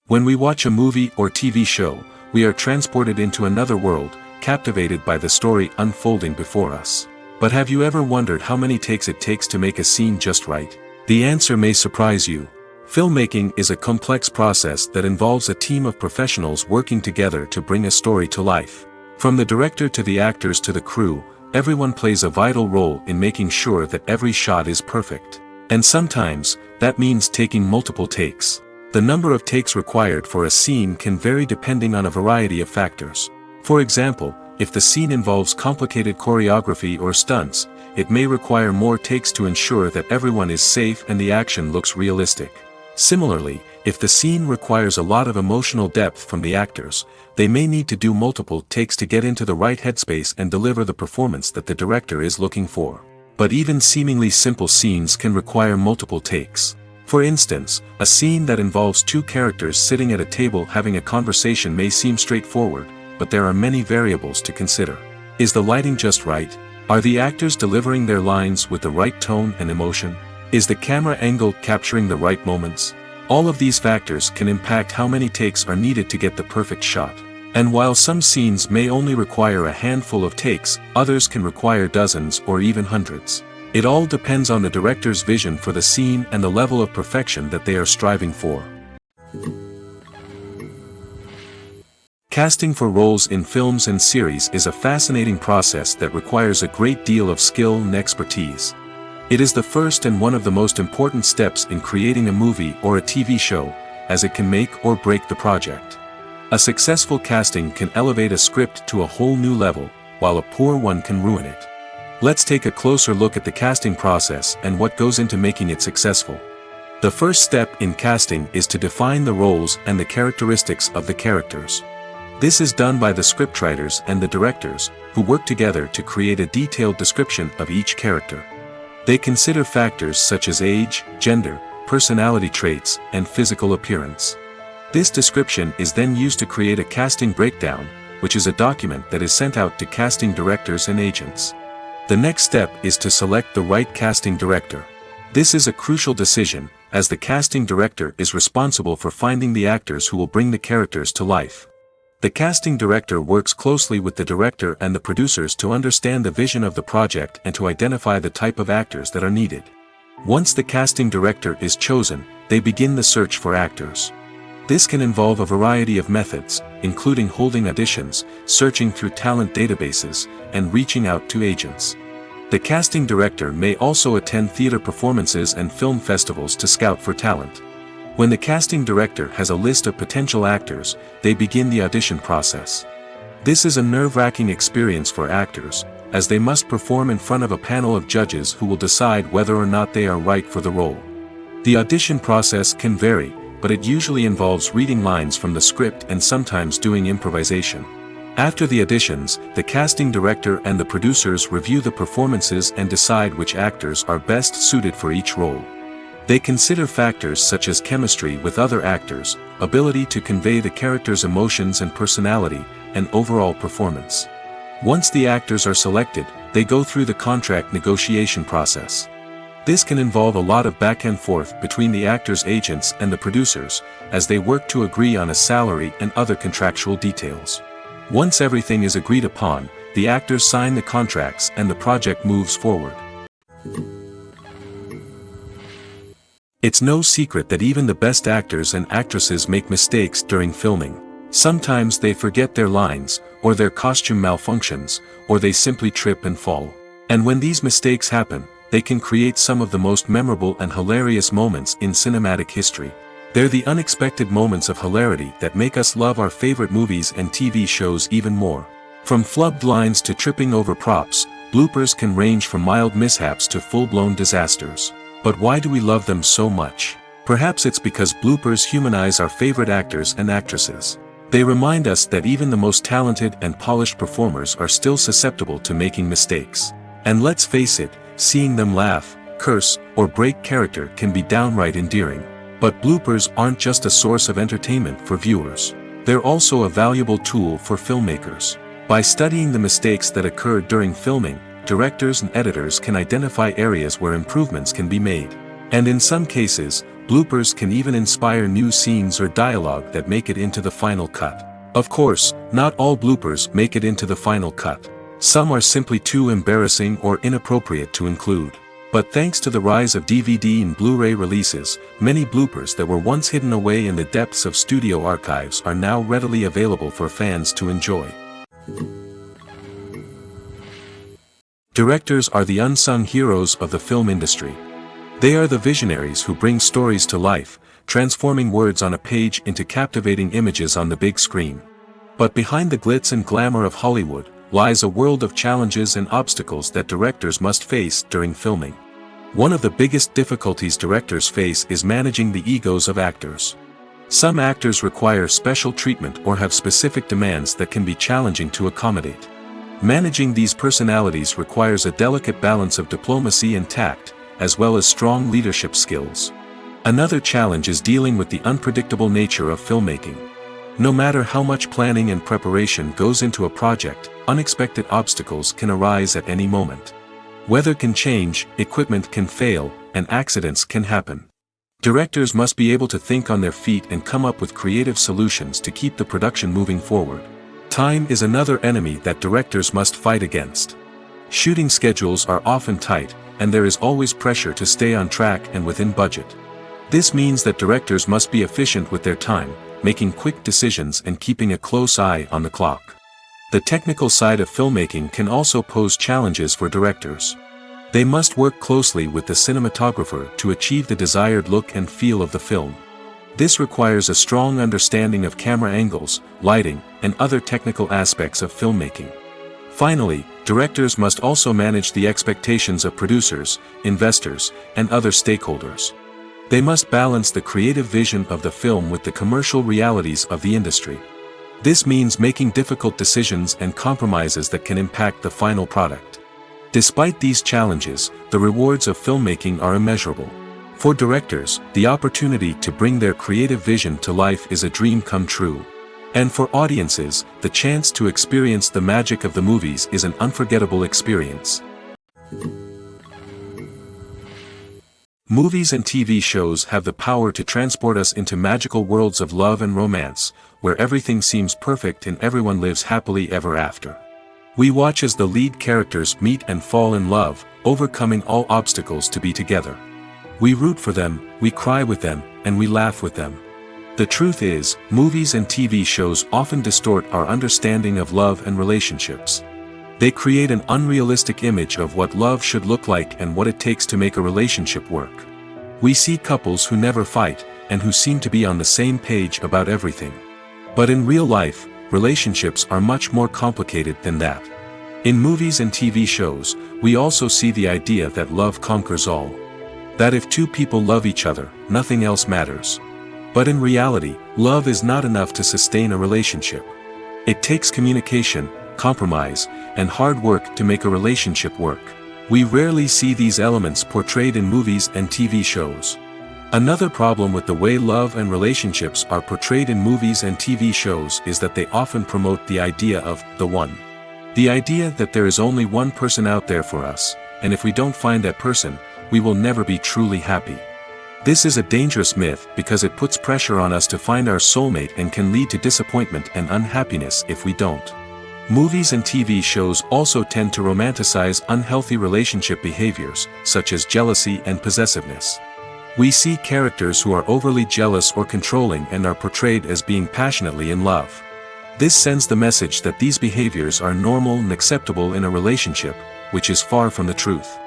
When we watch a movie or TV show, we are transported into another world, captivated by the story unfolding before us. But have you ever wondered how many takes it takes to make a scene just right? The answer may surprise you. Filmmaking is a complex process that involves a team of professionals working together to bring a story to life. From the director to the actors to the crew, everyone plays a vital role in making sure that every shot is perfect. And sometimes, that means taking multiple takes. The number of takes required for a scene can vary depending on a variety of factors. For example, if the scene involves complicated choreography or stunts, it may require more takes to ensure that everyone is safe and the action looks realistic. Similarly, if the scene requires a lot of emotional depth from the actors, they may need to do multiple takes to get into the right headspace and deliver the performance that the director is looking for. But even seemingly simple scenes can require multiple takes. For instance, a scene that involves two characters sitting at a table having a conversation may seem straightforward, but there are many variables to consider. Is the lighting just right? Are the actors delivering their lines with the right tone and emotion? Is the camera angle capturing the right moments? All of these factors can impact how many takes are needed to get the perfect shot. And while some scenes may only require a handful of takes, others can require dozens or even hundreds. It all depends on the director's vision for the scene and the level of perfection that they are striving for. Casting for roles in films and series is a fascinating process that requires a great deal of skill and expertise. It is the first and one of the most important steps in creating a movie or a TV show, as it can make or break the project. A successful casting can elevate a script to a whole new level, while a poor one can ruin it. Let's take a closer look at the casting process and what goes into making it successful. The first step in casting is to define the roles and the characteristics of the characters. This is done by the scriptwriters and the directors, who work together to create a detailed description of each character. They consider factors such as age, gender, personality traits, and physical appearance. This description is then used to create a casting breakdown, which is a document that is sent out to casting directors and agents. The next step is to select the right casting director. This is a crucial decision, as the casting director is responsible for finding the actors who will bring the characters to life. The casting director works closely with the director and the producers to understand the vision of the project and to identify the type of actors that are needed. Once the casting director is chosen, they begin the search for actors. This can involve a variety of methods, including holding auditions, searching through talent databases, and reaching out to agents. The casting director may also attend theater performances and film festivals to scout for talent. When the casting director has a list of potential actors, they begin the audition process. This is a nerve-wracking experience for actors, as they must perform in front of a panel of judges who will decide whether or not they are right for the role. The audition process can vary, but it usually involves reading lines from the script and sometimes doing improvisation. After the auditions, the casting director and the producers review the performances and decide which actors are best suited for each role. They consider factors such as chemistry with other actors, ability to convey the character's emotions and personality, and overall performance. Once the actors are selected, they go through the contract negotiation process. This can involve a lot of back and forth between the actors' agents and the producers, as they work to agree on a salary and other contractual details. Once everything is agreed upon, the actors sign the contracts and the project moves forward. It's no secret that even the best actors and actresses make mistakes during filming. Sometimes they forget their lines, or their costume malfunctions, or they simply trip and fall. And when these mistakes happen, they can create some of the most memorable and hilarious moments in cinematic history. They're the unexpected moments of hilarity that make us love our favorite movies and TV shows even more. From flubbed lines to tripping over props, bloopers can range from mild mishaps to full-blown disasters. But why do we love them so much? Perhaps it's because bloopers humanize our favorite actors and actresses. They remind us that even the most talented and polished performers are still susceptible to making mistakes. And let's face it, seeing them laugh, curse, or break character can be downright endearing. But bloopers aren't just a source of entertainment for viewers. They're also a valuable tool for filmmakers. By studying the mistakes that occurred during filming, directors and editors can identify areas where improvements can be made. And in some cases, bloopers can even inspire new scenes or dialogue that make it into the final cut. Of course, not all bloopers make it into the final cut. Some are simply too embarrassing or inappropriate to include. But thanks to the rise of DVD and Blu-ray releases, many bloopers that were once hidden away in the depths of studio archives are now readily available for fans to enjoy. Directors are the unsung heroes of the film industry. They are the visionaries who bring stories to life, transforming words on a page into captivating images on the big screen. But behind the glitz and glamour of Hollywood lies a world of challenges and obstacles that directors must face during filming. One of the biggest difficulties directors face is managing the egos of actors. Some actors require special treatment or have specific demands that can be challenging to accommodate. Managing these personalities requires a delicate balance of diplomacy and tact, as well as strong leadership skills. Another challenge is dealing with the unpredictable nature of filmmaking. No matter how much planning and preparation goes into a project, unexpected obstacles can arise at any moment. Weather can change, equipment can fail, and accidents can happen. Directors must be able to think on their feet and come up with creative solutions to keep the production moving forward. Time is another enemy that directors must fight against. Shooting schedules are often tight, and there is always pressure to stay on track and within budget. This means that directors must be efficient with their time, making quick decisions and keeping a close eye on the clock. The technical side of filmmaking can also pose challenges for directors. They must work closely with the cinematographer to achieve the desired look and feel of the film. This requires a strong understanding of camera angles, lighting, and other technical aspects of filmmaking. Finally, directors must also manage the expectations of producers, investors, and other stakeholders. They must balance the creative vision of the film with the commercial realities of the industry. This means making difficult decisions and compromises that can impact the final product. Despite these challenges, the rewards of filmmaking are immeasurable. For directors, the opportunity to bring their creative vision to life is a dream come true. And for audiences, the chance to experience the magic of the movies is an unforgettable experience. Movies and TV shows have the power to transport us into magical worlds of love and romance, where everything seems perfect and everyone lives happily ever after. We watch as the lead characters meet and fall in love, overcoming all obstacles to be together. We root for them, we cry with them, and we laugh with them. The truth is, movies and TV shows often distort our understanding of love and relationships. They create an unrealistic image of what love should look like and what it takes to make a relationship work. We see couples who never fight, and who seem to be on the same page about everything. But in real life, relationships are much more complicated than that. In movies and TV shows, we also see the idea that love conquers all. That if two people love each other, nothing else matters. But in reality, love is not enough to sustain a relationship. It takes communication, compromise, and hard work to make a relationship work. We rarely see these elements portrayed in movies and TV shows. Another problem with the way love and relationships are portrayed in movies and TV shows is that they often promote the idea of the one. The idea that there is only one person out there for us, and if we don't find that person, we will never be truly happy. This is a dangerous myth because it puts pressure on us to find our soulmate and can lead to disappointment and unhappiness if we don't. Movies and TV shows also tend to romanticize unhealthy relationship behaviors, such as jealousy and possessiveness. We see characters who are overly jealous or controlling and are portrayed as being passionately in love. This sends the message that these behaviors are normal and acceptable in a relationship, which is far from the truth.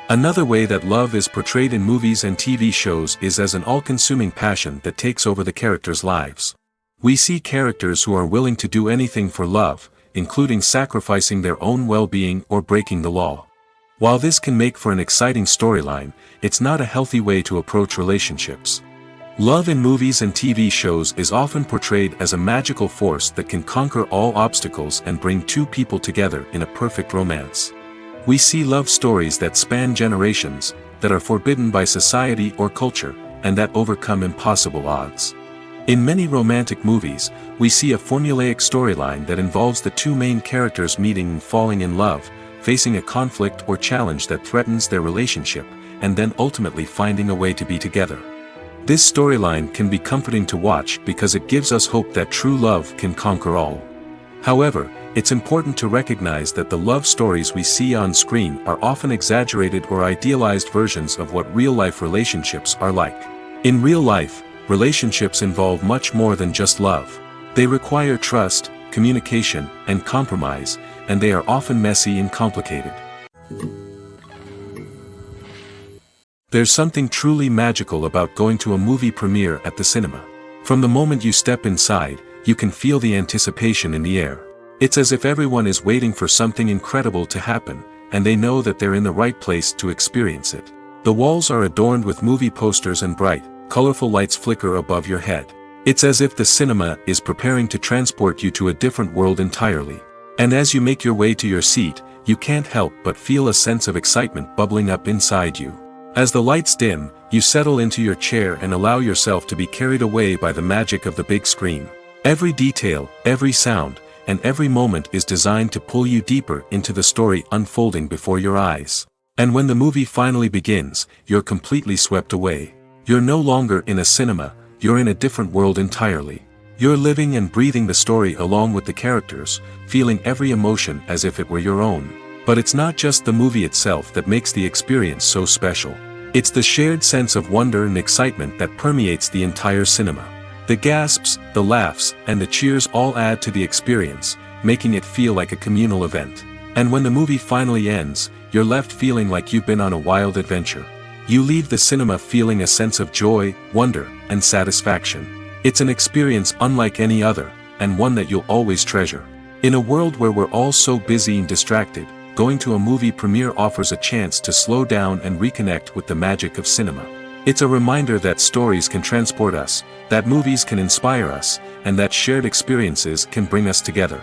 Another way that love is portrayed in movies and TV shows is as an all-consuming passion that takes over the characters' lives. We see characters who are willing to do anything for love, including sacrificing their own well-being or breaking the law. While this can make for an exciting storyline, it's not a healthy way to approach relationships. Love in movies and TV shows is often portrayed as a magical force that can conquer all obstacles and bring two people together in a perfect romance. We see love stories that span generations, that are forbidden by society or culture, and that overcome impossible odds. In many romantic movies, we see a formulaic storyline that involves the two main characters meeting and falling in love, facing a conflict or challenge that threatens their relationship, and then ultimately finding a way to be together. This storyline can be comforting to watch because it gives us hope that true love can conquer all. However, it's important to recognize that the love stories we see on screen are often exaggerated or idealized versions of what real-life relationships are like. In real life, relationships involve much more than just love. They require trust, communication, and compromise, and they are often messy and complicated. There's something truly magical about going to a movie premiere at the cinema. From the moment you step inside, you can feel the anticipation in the air. It's as if everyone is waiting for something incredible to happen, and they know that they're in the right place to experience it. The walls are adorned with movie posters and bright, colorful lights flicker above your head. It's as if the cinema is preparing to transport you to a different world entirely. And as you make your way to your seat, you can't help but feel a sense of excitement bubbling up inside you. As the lights dim, you settle into your chair and allow yourself to be carried away by the magic of the big screen. Every detail, every sound, and every moment is designed to pull you deeper into the story unfolding before your eyes. And when the movie finally begins, you're completely swept away. You're no longer in a cinema, you're in a different world entirely. You're living and breathing the story along with the characters, feeling every emotion as if it were your own. But it's not just the movie itself that makes the experience so special. It's the shared sense of wonder and excitement that permeates the entire cinema. The gasps, the laughs, and the cheers all add to the experience, making it feel like a communal event. And when the movie finally ends, you're left feeling like you've been on a wild adventure. You leave the cinema feeling a sense of joy, wonder, and satisfaction. It's an experience unlike any other, and one that you'll always treasure. In a world where we're all so busy and distracted, going to a movie premiere offers a chance to slow down and reconnect with the magic of cinema. It's a reminder that stories can transport us, that movies can inspire us, and that shared experiences can bring us together.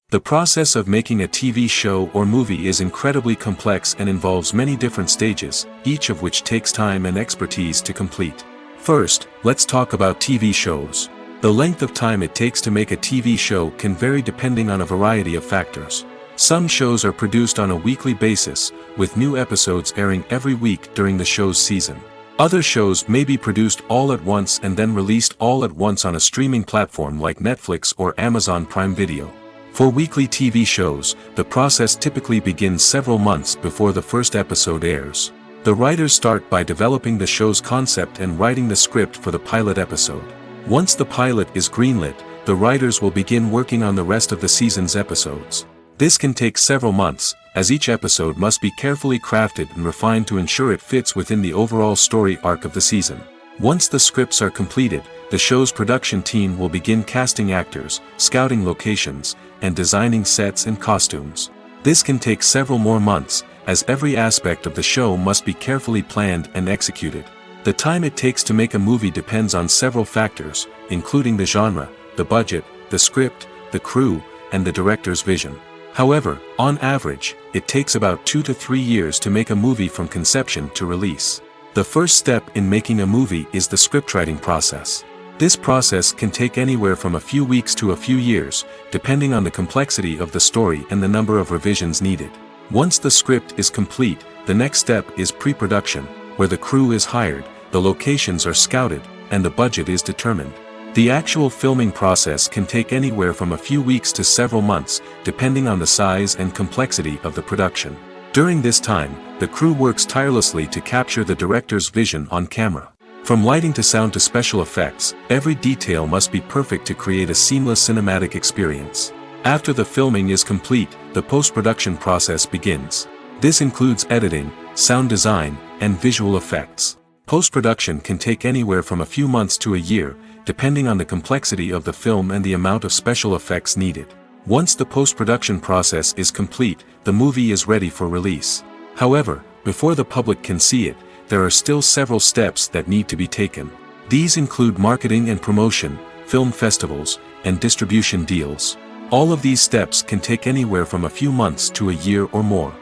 The process of making a TV show or movie is incredibly complex and involves many different stages, each of which takes time and expertise to complete. First, let's talk about TV shows. The length of time it takes to make a TV show can vary depending on a variety of factors. Some shows are produced on a weekly basis, with new episodes airing every week during the show's season. Other shows may be produced all at once and then released all at once on a streaming platform like Netflix or Amazon Prime Video. For weekly TV shows, the process typically begins several months before the first episode airs. The writers start by developing the show's concept and writing the script for the pilot episode. Once the pilot is greenlit, the writers will begin working on the rest of the season's episodes. This can take several months, as each episode must be carefully crafted and refined to ensure it fits within the overall story arc of the season. Once the scripts are completed, the show's production team will begin casting actors, scouting locations, and designing sets and costumes. This can take several more months, as every aspect of the show must be carefully planned and executed. The time it takes to make a movie depends on several factors, including the genre, the budget, the script, the crew, and the director's vision. However, on average, it takes about 2 to 3 years to make a movie from conception to release. The first step in making a movie is the scriptwriting process. This process can take anywhere from a few weeks to a few years, depending on the complexity of the story and the number of revisions needed. Once the script is complete, the next step is pre-production, where the crew is hired, the locations are scouted, and the budget is determined. The actual filming process can take anywhere from a few weeks to several months, depending on the size and complexity of the production. During this time, the crew works tirelessly to capture the director's vision on camera. From lighting to sound to special effects, every detail must be perfect to create a seamless cinematic experience. After the filming is complete, the post-production process begins. This includes editing, sound design, and visual effects. Post-production can take anywhere from a few months to a year, depending on the complexity of the film and the amount of special effects needed. Once the post-production process is complete, the movie is ready for release. However, before the public can see it, there are still several steps that need to be taken. These include marketing and promotion, film festivals, and distribution deals. All of these steps can take anywhere from a few months to a year or more.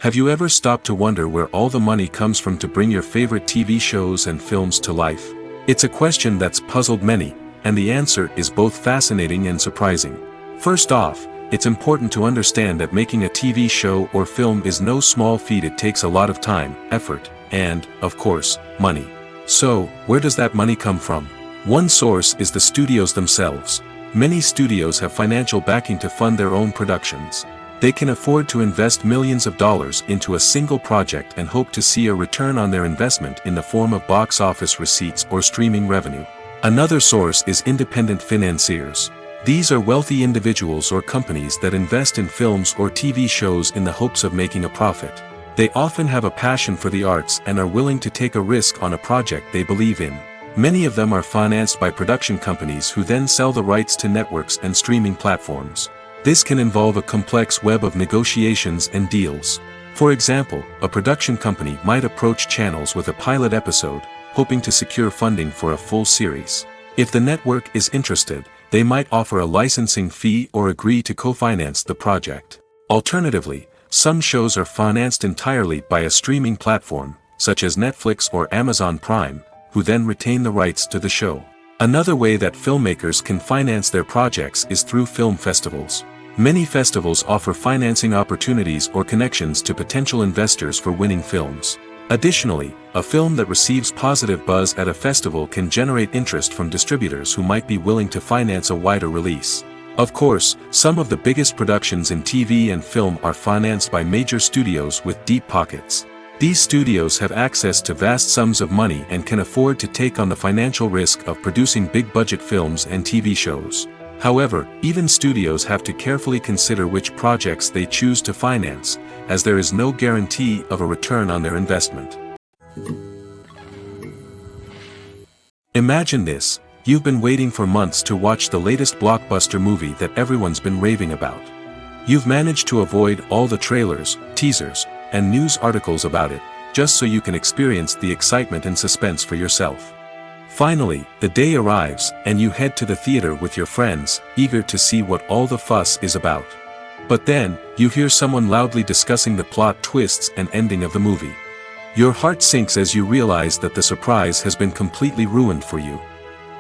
Have you ever stopped to wonder where all the money comes from to bring your favorite TV shows and films to life? It's a question that's puzzled many, and the answer is both fascinating and surprising. First off, it's important to understand that making a TV show or film is no small feat. It takes a lot of time, effort, and, of course, money. So, where does that money come from? One source is the studios themselves. Many studios have financial backing to fund their own productions. They can afford to invest millions of dollars into a single project and hope to see a return on their investment in the form of box office receipts or streaming revenue. Another source is independent financiers. These are wealthy individuals or companies that invest in films or TV shows in the hopes of making a profit. They often have a passion for the arts and are willing to take a risk on a project they believe in. Many of them are financed by production companies who then sell the rights to networks and streaming platforms. This can involve a complex web of negotiations and deals. For example, a production company might approach channels with a pilot episode, hoping to secure funding for a full series. If the network is interested, they might offer a licensing fee or agree to co-finance the project. Alternatively, some shows are financed entirely by a streaming platform, such as Netflix or Amazon Prime, who then retain the rights to the show. Another way that filmmakers can finance their projects is through film festivals. Many festivals offer financing opportunities or connections to potential investors for winning films. Additionally, a film that receives positive buzz at a festival can generate interest from distributors who might be willing to finance a wider release. Of course, some of the biggest productions in TV and film are financed by major studios with deep pockets. These studios have access to vast sums of money and can afford to take on the financial risk of producing big-budget films and TV shows. However, even studios have to carefully consider which projects they choose to finance, as there is no guarantee of a return on their investment. Imagine this: you've been waiting for months to watch the latest blockbuster movie that everyone's been raving about. You've managed to avoid all the trailers, teasers, and news articles about it, just so you can experience the excitement and suspense for yourself. Finally, the day arrives, and you head to the theater with your friends, eager to see what all the fuss is about. But then, you hear someone loudly discussing the plot twists and ending of the movie. Your heart sinks as you realize that the surprise has been completely ruined for you.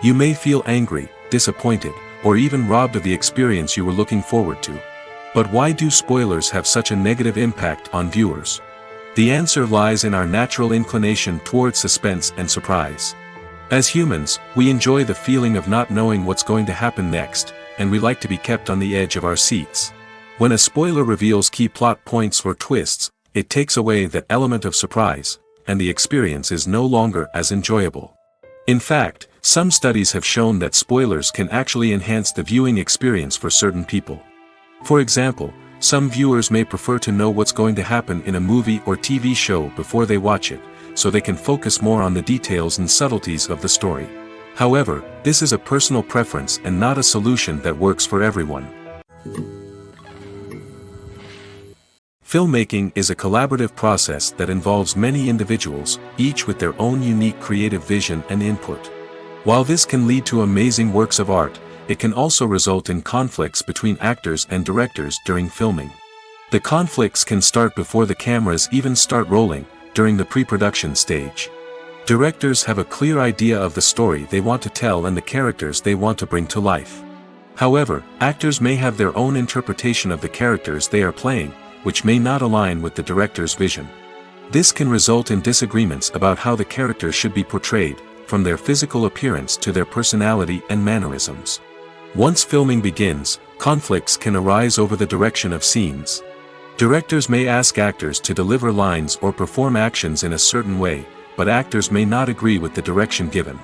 You may feel angry, disappointed, or even robbed of the experience you were looking forward to. But why do spoilers have such a negative impact on viewers? The answer lies in our natural inclination toward suspense and surprise. As humans, we enjoy the feeling of not knowing what's going to happen next, and we like to be kept on the edge of our seats. When a spoiler reveals key plot points or twists, it takes away that element of surprise, and the experience is no longer as enjoyable. In fact, some studies have shown that spoilers can actually enhance the viewing experience for certain people. For example, some viewers may prefer to know what's going to happen in a movie or TV show before they watch it, so they can focus more on the details and subtleties of the story. However, this is a personal preference and not a solution that works for everyone. Filmmaking is a collaborative process that involves many individuals, each with their own unique creative vision and input. While this can lead to amazing works of art, it can also result in conflicts between actors and directors during filming. The conflicts can start before the cameras even start rolling, during the pre-production stage. Directors have a clear idea of the story they want to tell and the characters they want to bring to life. However, actors may have their own interpretation of the characters they are playing, which may not align with the director's vision. This can result in disagreements about how the characters should be portrayed, from their physical appearance to their personality and mannerisms. Once filming begins, conflicts can arise over the direction of scenes. Directors may ask actors to deliver lines or perform actions in a certain way, but actors may not agree with the direction given.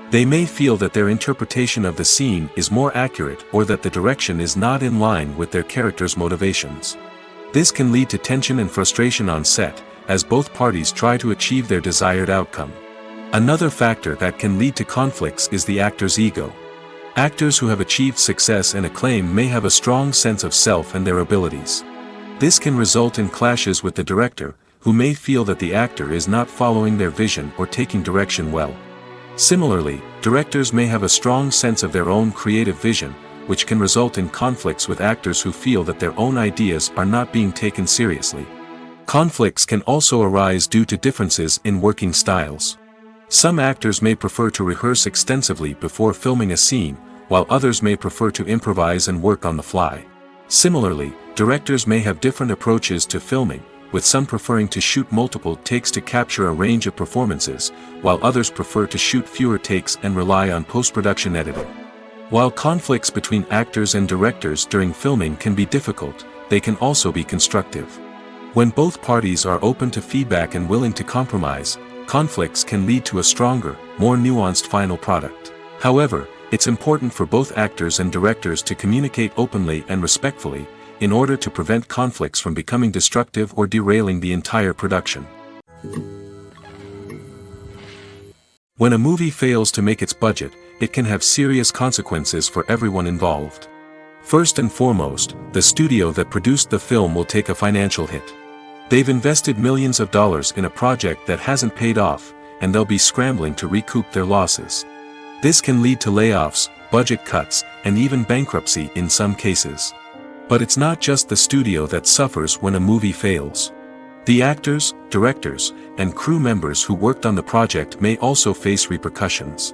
They may feel that their interpretation of the scene is more accurate or that the direction is not in line with their character's motivations. This can lead to tension and frustration on set, as both parties try to achieve their desired outcome. Another factor that can lead to conflicts is the actor's ego. Actors who have achieved success and acclaim may have a strong sense of self and their abilities. This can result in clashes with the director, who may feel that the actor is not following their vision or taking direction well. Similarly, directors may have a strong sense of their own creative vision, which can result in conflicts with actors who feel that their own ideas are not being taken seriously. Conflicts can also arise due to differences in working styles. Some actors may prefer to rehearse extensively before filming a scene, while others may prefer to improvise and work on the fly. Similarly, directors may have different approaches to filming, with some preferring to shoot multiple takes to capture a range of performances, while others prefer to shoot fewer takes and rely on post-production editing. While conflicts between actors and directors during filming can be difficult, they can also be constructive. When both parties are open to feedback and willing to compromise, conflicts can lead to a stronger, more nuanced final product. However, it's important for both actors and directors to communicate openly and respectfully, in order to prevent conflicts from becoming destructive or derailing the entire production. When a movie fails to make its budget, it can have serious consequences for everyone involved. First and foremost, the studio that produced the film will take a financial hit. They've invested millions of dollars in a project that hasn't paid off, and they'll be scrambling to recoup their losses. This can lead to layoffs, budget cuts, and even bankruptcy in some cases. But it's not just the studio that suffers when a movie fails. The actors, directors, and crew members who worked on the project may also face repercussions.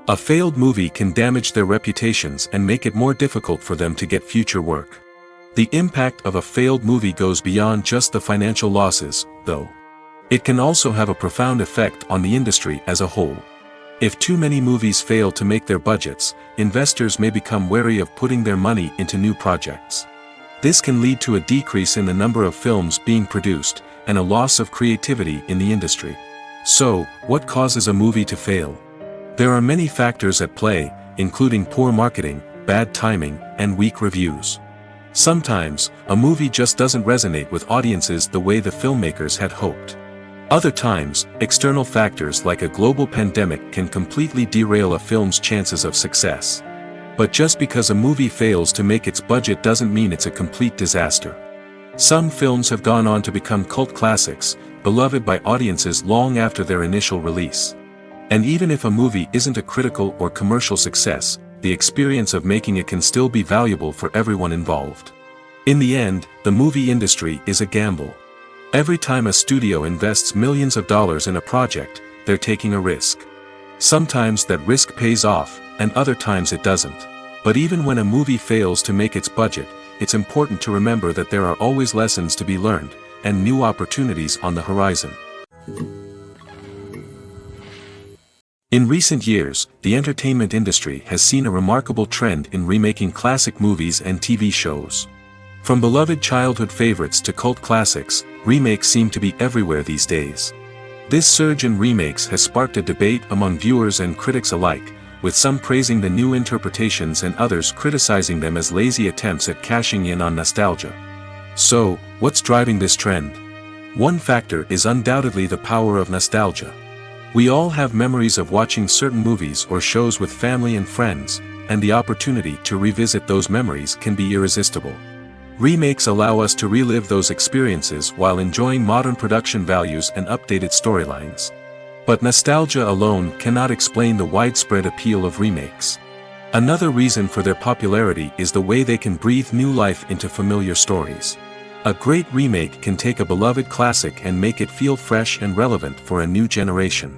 A failed movie can damage their reputations and make it more difficult for them to get future work. The impact of a failed movie goes beyond just the financial losses, though. It can also have a profound effect on the industry as a whole. If too many movies fail to make their budgets, investors may become wary of putting their money into new projects. This can lead to a decrease in the number of films being produced, and a loss of creativity in the industry. So, what causes a movie to fail? There are many factors at play, including poor marketing, bad timing, and weak reviews. Sometimes, a movie just doesn't resonate with audiences the way the filmmakers had hoped. Other times, external factors like a global pandemic can completely derail a film's chances of success. But just because a movie fails to make its budget doesn't mean it's a complete disaster. Some films have gone on to become cult classics, beloved by audiences long after their initial release. And even if a movie isn't a critical or commercial success, the experience of making it can still be valuable for everyone involved. In the end, the movie industry is a gamble. Every time a studio invests millions of dollars in a project, they're taking a risk. Sometimes that risk pays off, and other times it doesn't. But even when a movie fails to make its budget, it's important to remember that there are always lessons to be learned, and new opportunities on the horizon. In recent years, the entertainment industry has seen a remarkable trend in remaking classic movies and TV shows. From beloved childhood favorites to cult classics, remakes seem to be everywhere these days. This surge in remakes has sparked a debate among viewers and critics alike, with some praising the new interpretations and others criticizing them as lazy attempts at cashing in on nostalgia. So, what's driving this trend? One factor is undoubtedly the power of nostalgia. We all have memories of watching certain movies or shows with family and friends, and the opportunity to revisit those memories can be irresistible. Remakes allow us to relive those experiences while enjoying modern production values and updated storylines. But nostalgia alone cannot explain the widespread appeal of remakes. Another reason for their popularity is the way they can breathe new life into familiar stories. A great remake can take a beloved classic and make it feel fresh and relevant for a new generation.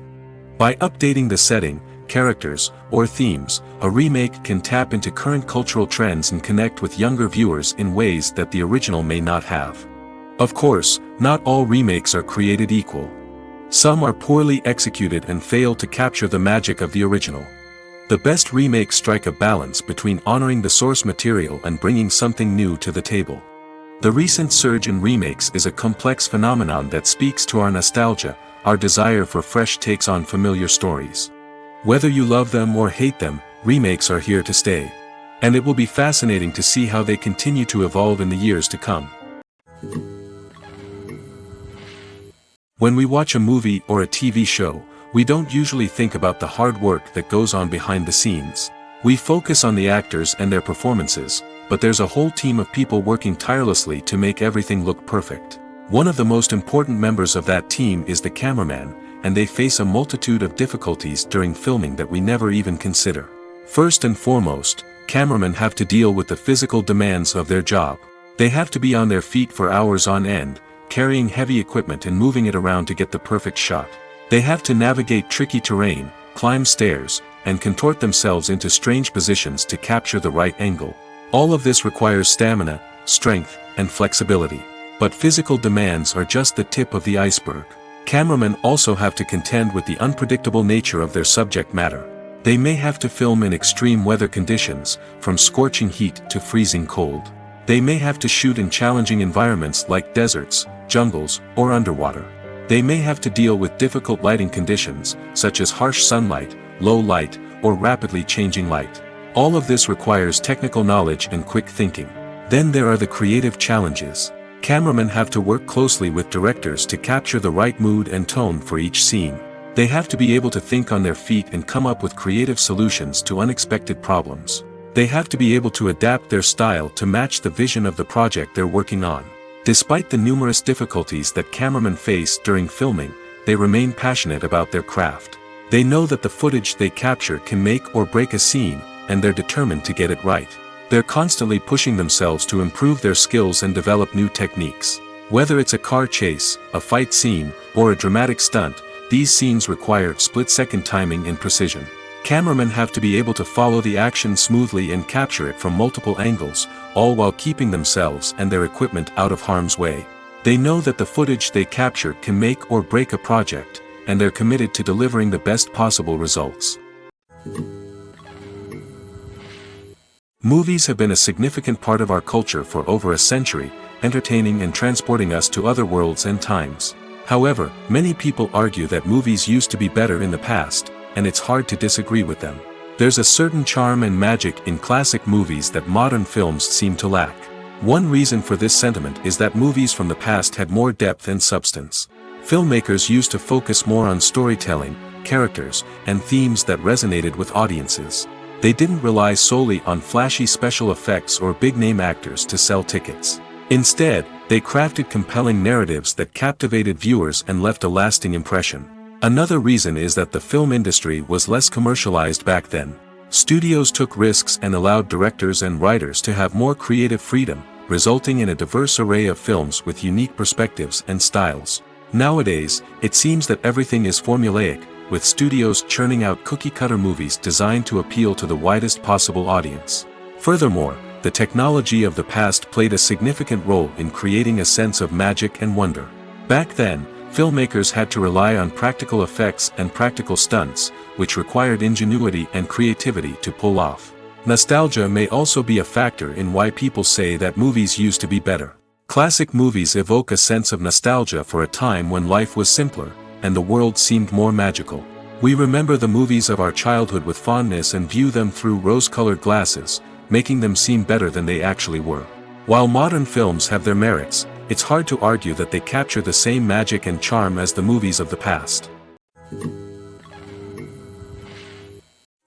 By updating the setting, characters, or themes, a remake can tap into current cultural trends and connect with younger viewers in ways that the original may not have. Of course, not all remakes are created equal. Some are poorly executed and fail to capture the magic of the original. The best remakes strike a balance between honoring the source material and bringing something new to the table. The recent surge in remakes is a complex phenomenon that speaks to our nostalgia, our desire for fresh takes on familiar stories. Whether you love them or hate them, remakes are here to stay. And it will be fascinating to see how they continue to evolve in the years to come. When we watch a movie or a TV show, we don't usually think about the hard work that goes on behind the scenes. We focus on the actors and their performances, but there's a whole team of people working tirelessly to make everything look perfect. One of the most important members of that team is the cameraman, and they face a multitude of difficulties during filming that we never even consider. First and foremost, cameramen have to deal with the physical demands of their job. They have to be on their feet for hours on end, carrying heavy equipment and moving it around to get the perfect shot. They have to navigate tricky terrain, climb stairs, and contort themselves into strange positions to capture the right angle. All of this requires stamina, strength, and flexibility. But physical demands are just the tip of the iceberg. Cameramen also have to contend with the unpredictable nature of their subject matter. They may have to film in extreme weather conditions, from scorching heat to freezing cold. They may have to shoot in challenging environments like deserts, jungles, or underwater. They may have to deal with difficult lighting conditions, such as harsh sunlight, low light, or rapidly changing light. All of this requires technical knowledge and quick thinking. Then there are the creative challenges. Cameramen have to work closely with directors to capture the right mood and tone for each scene. They have to be able to think on their feet and come up with creative solutions to unexpected problems. They have to be able to adapt their style to match the vision of the project they're working on. Despite the numerous difficulties that cameramen face during filming, they remain passionate about their craft. They know that the footage they capture can make or break a scene, and they're determined to get it right. They're constantly pushing themselves to improve their skills and develop new techniques. Whether it's a car chase, a fight scene, or a dramatic stunt, these scenes require split-second timing and precision. Cameramen have to be able to follow the action smoothly and capture it from multiple angles, all while keeping themselves and their equipment out of harm's way. They know that the footage they capture can make or break a project, and they're committed to delivering the best possible results. Movies have been a significant part of our culture for over a century, entertaining and transporting us to other worlds and times. However, many people argue that movies used to be better in the past, and it's hard to disagree with them. There's a certain charm and magic in classic movies that modern films seem to lack. One reason for this sentiment is that movies from the past had more depth and substance. Filmmakers used to focus more on storytelling, characters, and themes that resonated with audiences. They didn't rely solely on flashy special effects or big-name actors to sell tickets. Instead, they crafted compelling narratives that captivated viewers and left a lasting impression. Another reason is that the film industry was less commercialized back then. Studios took risks and allowed directors and writers to have more creative freedom, resulting in a diverse array of films with unique perspectives and styles. Nowadays, it seems that everything is formulaic, with studios churning out cookie-cutter movies designed to appeal to the widest possible audience. Furthermore, the technology of the past played a significant role in creating a sense of magic and wonder. Back then, filmmakers had to rely on practical effects and practical stunts, which required ingenuity and creativity to pull off. Nostalgia may also be a factor in why people say that movies used to be better. Classic movies evoke a sense of nostalgia for a time when life was simpler, and the world seemed more magical. We remember the movies of our childhood with fondness and view them through rose-colored glasses, making them seem better than they actually were. While modern films have their merits, it's hard to argue that they capture the same magic and charm as the movies of the past.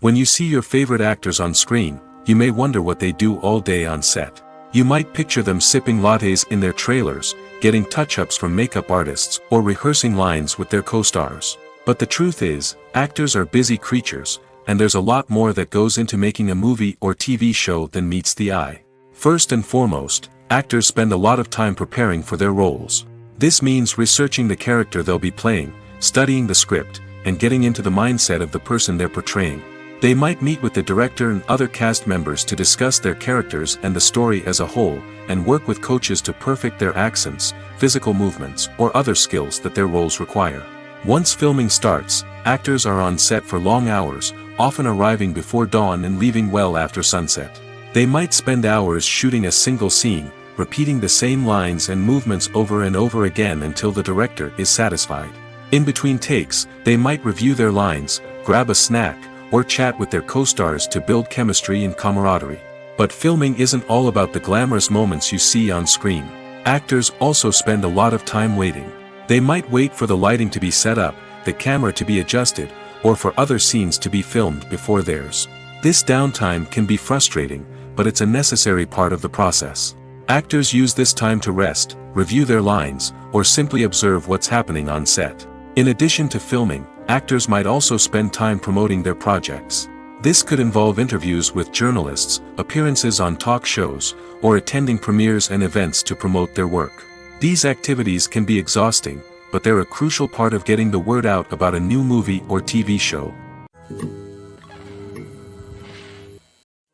When you see your favorite actors on screen, you may wonder what they do all day on set. You might picture them sipping lattes in their trailers, getting touch-ups from makeup artists, or rehearsing lines with their co-stars. But the truth is, actors are busy creatures, and there's a lot more that goes into making a movie or TV show than meets the eye. First and foremost, actors spend a lot of time preparing for their roles. This means researching the character they'll be playing, studying the script, and getting into the mindset of the person they're portraying. They might meet with the director and other cast members to discuss their characters and the story as a whole, and work with coaches to perfect their accents, physical movements, or other skills that their roles require. Once filming starts, actors are on set for long hours, often arriving before dawn and leaving well after sunset. They might spend hours shooting a single scene, repeating the same lines and movements over and over again until the director is satisfied. In between takes, they might review their lines, grab a snack, or chat with their co-stars to build chemistry and camaraderie. But filming isn't all about the glamorous moments you see on screen. Actors also spend a lot of time waiting. They might wait for the lighting to be set up, the camera to be adjusted, or for other scenes to be filmed before theirs. This downtime can be frustrating, but it's a necessary part of the process. Actors use this time to rest, review their lines, or simply observe what's happening on set. In addition to filming, actors might also spend time promoting their projects. This could involve interviews with journalists, appearances on talk shows, or attending premieres and events to promote their work. These activities can be exhausting, but they're a crucial part of getting the word out about a new movie or TV show.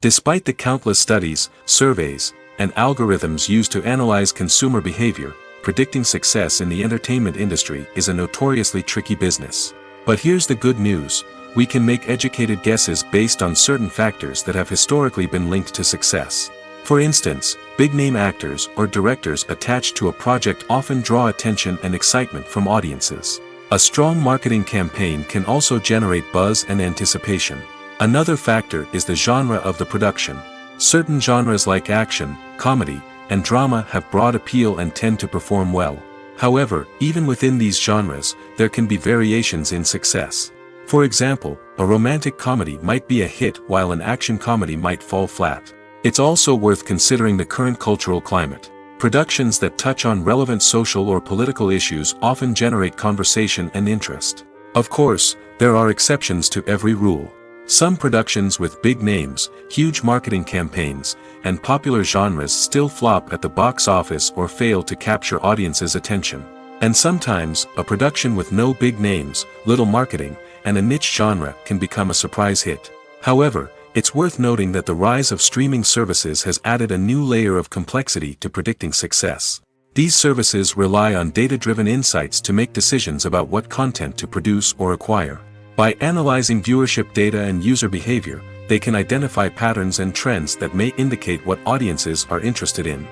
Despite the countless studies, surveys, and algorithms used to analyze consumer behavior, predicting success in the entertainment industry is a notoriously tricky business. But here's the good news: we can make educated guesses based on certain factors that have historically been linked to success. For instance, big-name actors or directors attached to a project often draw attention and excitement from audiences. A strong marketing campaign can also generate buzz and anticipation. Another factor is the genre of the production. Certain genres like action, comedy, and drama have broad appeal and tend to perform well. However, even within these genres, there can be variations in success. For example, a romantic comedy might be a hit while an action comedy might fall flat. It's also worth considering the current cultural climate. Productions that touch on relevant social or political issues often generate conversation and interest. Of course, there are exceptions to every rule. Some productions with big names, huge marketing campaigns, and popular genres still flop at the box office or fail to capture audiences' attention. And sometimes, a production with no big names, little marketing, and a niche genre can become a surprise hit. However, it's worth noting that the rise of streaming services has added a new layer of complexity to predicting success. These services rely on data-driven insights to make decisions about what content to produce or acquire. By analyzing viewership data and user behavior, they can identify patterns and trends that may indicate what audiences are interested in.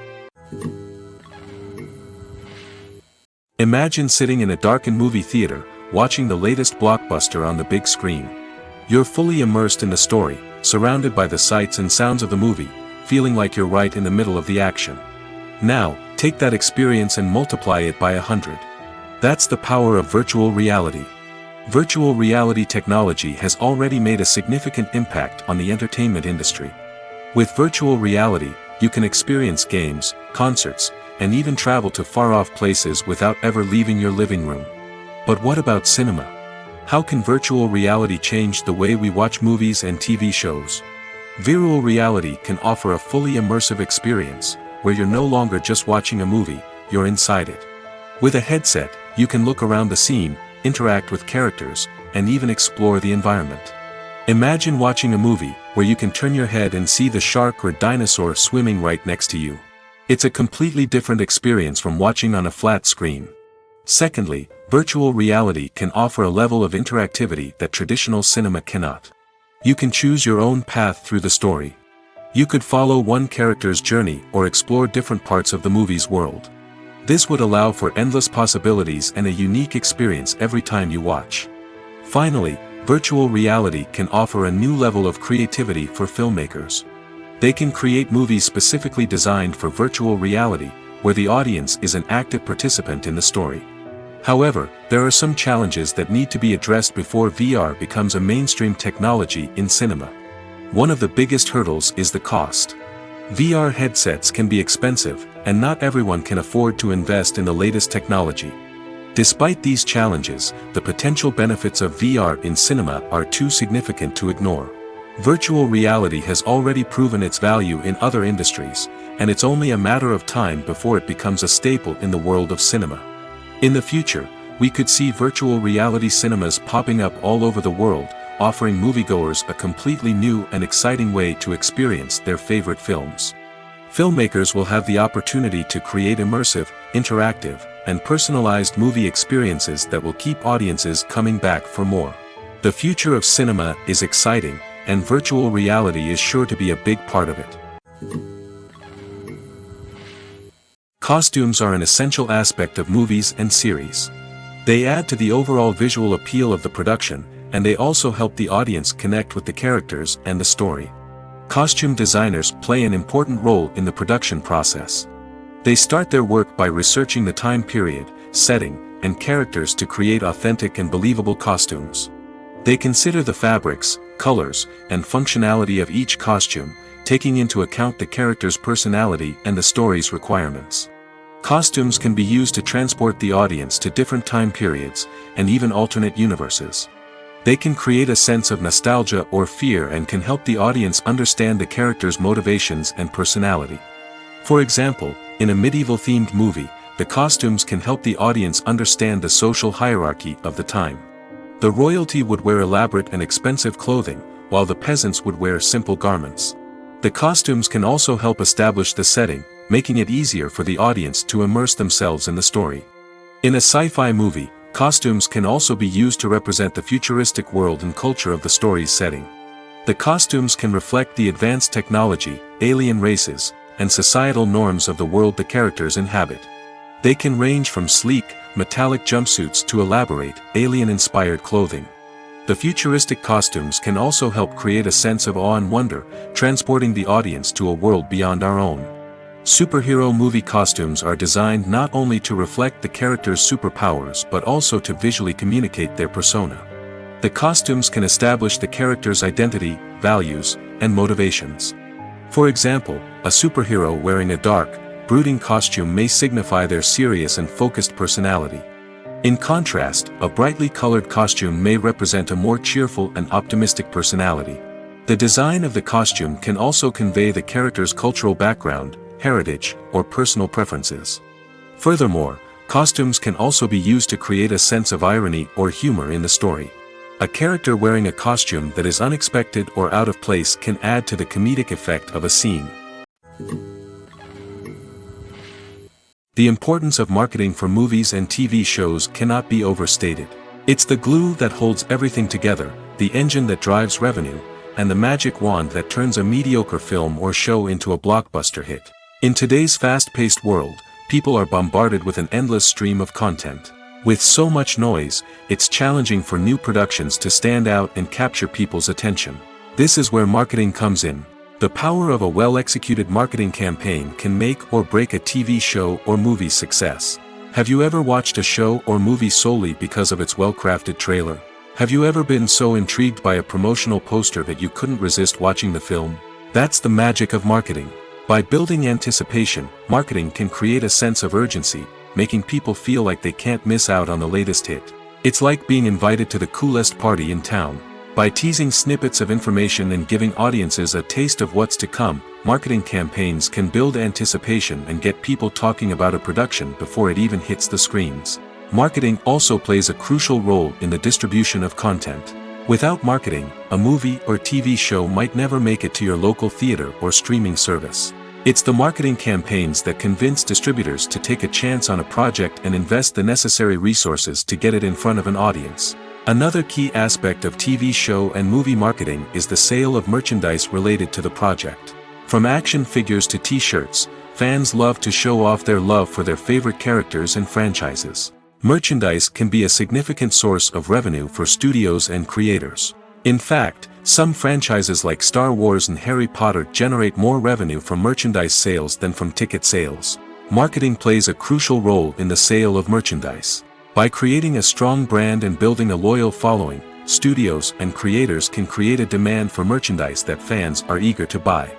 Imagine sitting in a darkened movie theater, watching the latest blockbuster on the big screen. You're fully immersed in the story, surrounded by the sights and sounds of the movie, feeling like you're right in the middle of the action. Now, take that experience and multiply it by 100. That's the power of virtual reality. Virtual reality technology has already made a significant impact on the entertainment industry. With virtual reality, you can experience games, concerts, and even travel to far-off places without ever leaving your living room. But what about cinema? How can virtual reality change the way we watch movies and TV shows? Virtual reality can offer a fully immersive experience, where you're no longer just watching a movie, you're inside it. With a headset, you can look around the scene, interact with characters, and even explore the environment. Imagine watching a movie where you can turn your head and see the shark or dinosaur swimming right next to you. It's a completely different experience from watching on a flat screen. Secondly, virtual reality can offer a level of interactivity that traditional cinema cannot. You can choose your own path through the story. You could follow one character's journey or explore different parts of the movie's world. This would allow for endless possibilities and a unique experience every time you watch. Finally, virtual reality can offer a new level of creativity for filmmakers. They can create movies specifically designed for virtual reality, where the audience is an active participant in the story. However, there are some challenges that need to be addressed before VR becomes a mainstream technology in cinema. One of the biggest hurdles is the cost. VR headsets can be expensive, and not everyone can afford to invest in the latest technology. Despite these challenges, the potential benefits of VR in cinema are too significant to ignore. Virtual reality has already proven its value in other industries, and it's only a matter of time before it becomes a staple in the world of cinema. In the future, we could see virtual reality cinemas popping up all over the world, offering moviegoers a completely new and exciting way to experience their favorite films. Filmmakers will have the opportunity to create immersive, interactive, and personalized movie experiences that will keep audiences coming back for more. The future of cinema is exciting, and virtual reality is sure to be a big part of it. Costumes are an essential aspect of movies and series. They add to the overall visual appeal of the production, and they also help the audience connect with the characters and the story. Costume designers play an important role in the production process. They start their work by researching the time period, setting, and characters to create authentic and believable costumes. They consider the fabrics, colors, and functionality of each costume, taking into account the character's personality and the story's requirements. Costumes can be used to transport the audience to different time periods, and even alternate universes. They can create a sense of nostalgia or fear and can help the audience understand the character's motivations and personality. For example, in a medieval-themed movie, the costumes can help the audience understand the social hierarchy of the time. The royalty would wear elaborate and expensive clothing, while the peasants would wear simple garments. The costumes can also help establish the setting, making it easier for the audience to immerse themselves in the story. In a sci-fi movie, costumes can also be used to represent the futuristic world and culture of the story's setting. The costumes can reflect the advanced technology, alien races, and societal norms of the world the characters inhabit. They can range from sleek, metallic jumpsuits to elaborate, alien-inspired clothing. The futuristic costumes can also help create a sense of awe and wonder, transporting the audience to a world beyond our own. Superhero movie costumes are designed not only to reflect the character's superpowers but also to visually communicate their persona. The costumes can establish the character's identity, values, and motivations. For example, a superhero wearing a dark, brooding costume may signify their serious and focused personality. In contrast, a brightly colored costume may represent a more cheerful and optimistic personality. The design of the costume can also convey the character's cultural background, heritage, or personal preferences. Furthermore, costumes can also be used to create a sense of irony or humor in the story. A character wearing a costume that is unexpected or out of place can add to the comedic effect of a scene. The importance of marketing for movies and TV shows cannot be overstated. It's the glue that holds everything together, the engine that drives revenue, and the magic wand that turns a mediocre film or show into a blockbuster hit. In today's fast-paced world, people are bombarded with an endless stream of content. With so much noise, it's challenging for new productions to stand out and capture people's attention. This is where marketing comes in. The power of a well-executed marketing campaign can make or break a TV show or movie's success. Have you ever watched a show or movie solely because of its well-crafted trailer? Have you ever been so intrigued by a promotional poster that you couldn't resist watching the film? That's the magic of marketing. By building anticipation, marketing can create a sense of urgency, making people feel like they can't miss out on the latest hit. It's like being invited to the coolest party in town. By teasing snippets of information and giving audiences a taste of what's to come, marketing campaigns can build anticipation and get people talking about a production before it even hits the screens. Marketing also plays a crucial role in the distribution of content. Without marketing, a movie or TV show might never make it to your local theater or streaming service. It's the marketing campaigns that convince distributors to take a chance on a project and invest the necessary resources to get it in front of an audience. Another key aspect of TV show and movie marketing is the sale of merchandise related to the project. From action figures to t-shirts, fans love to show off their love for their favorite characters and franchises. Merchandise can be a significant source of revenue for studios and creators. In fact, some franchises like Star Wars and Harry Potter generate more revenue from merchandise sales than from ticket sales. Marketing plays a crucial role in the sale of merchandise. By creating a strong brand and building a loyal following, studios and creators can create a demand for merchandise that fans are eager to buy.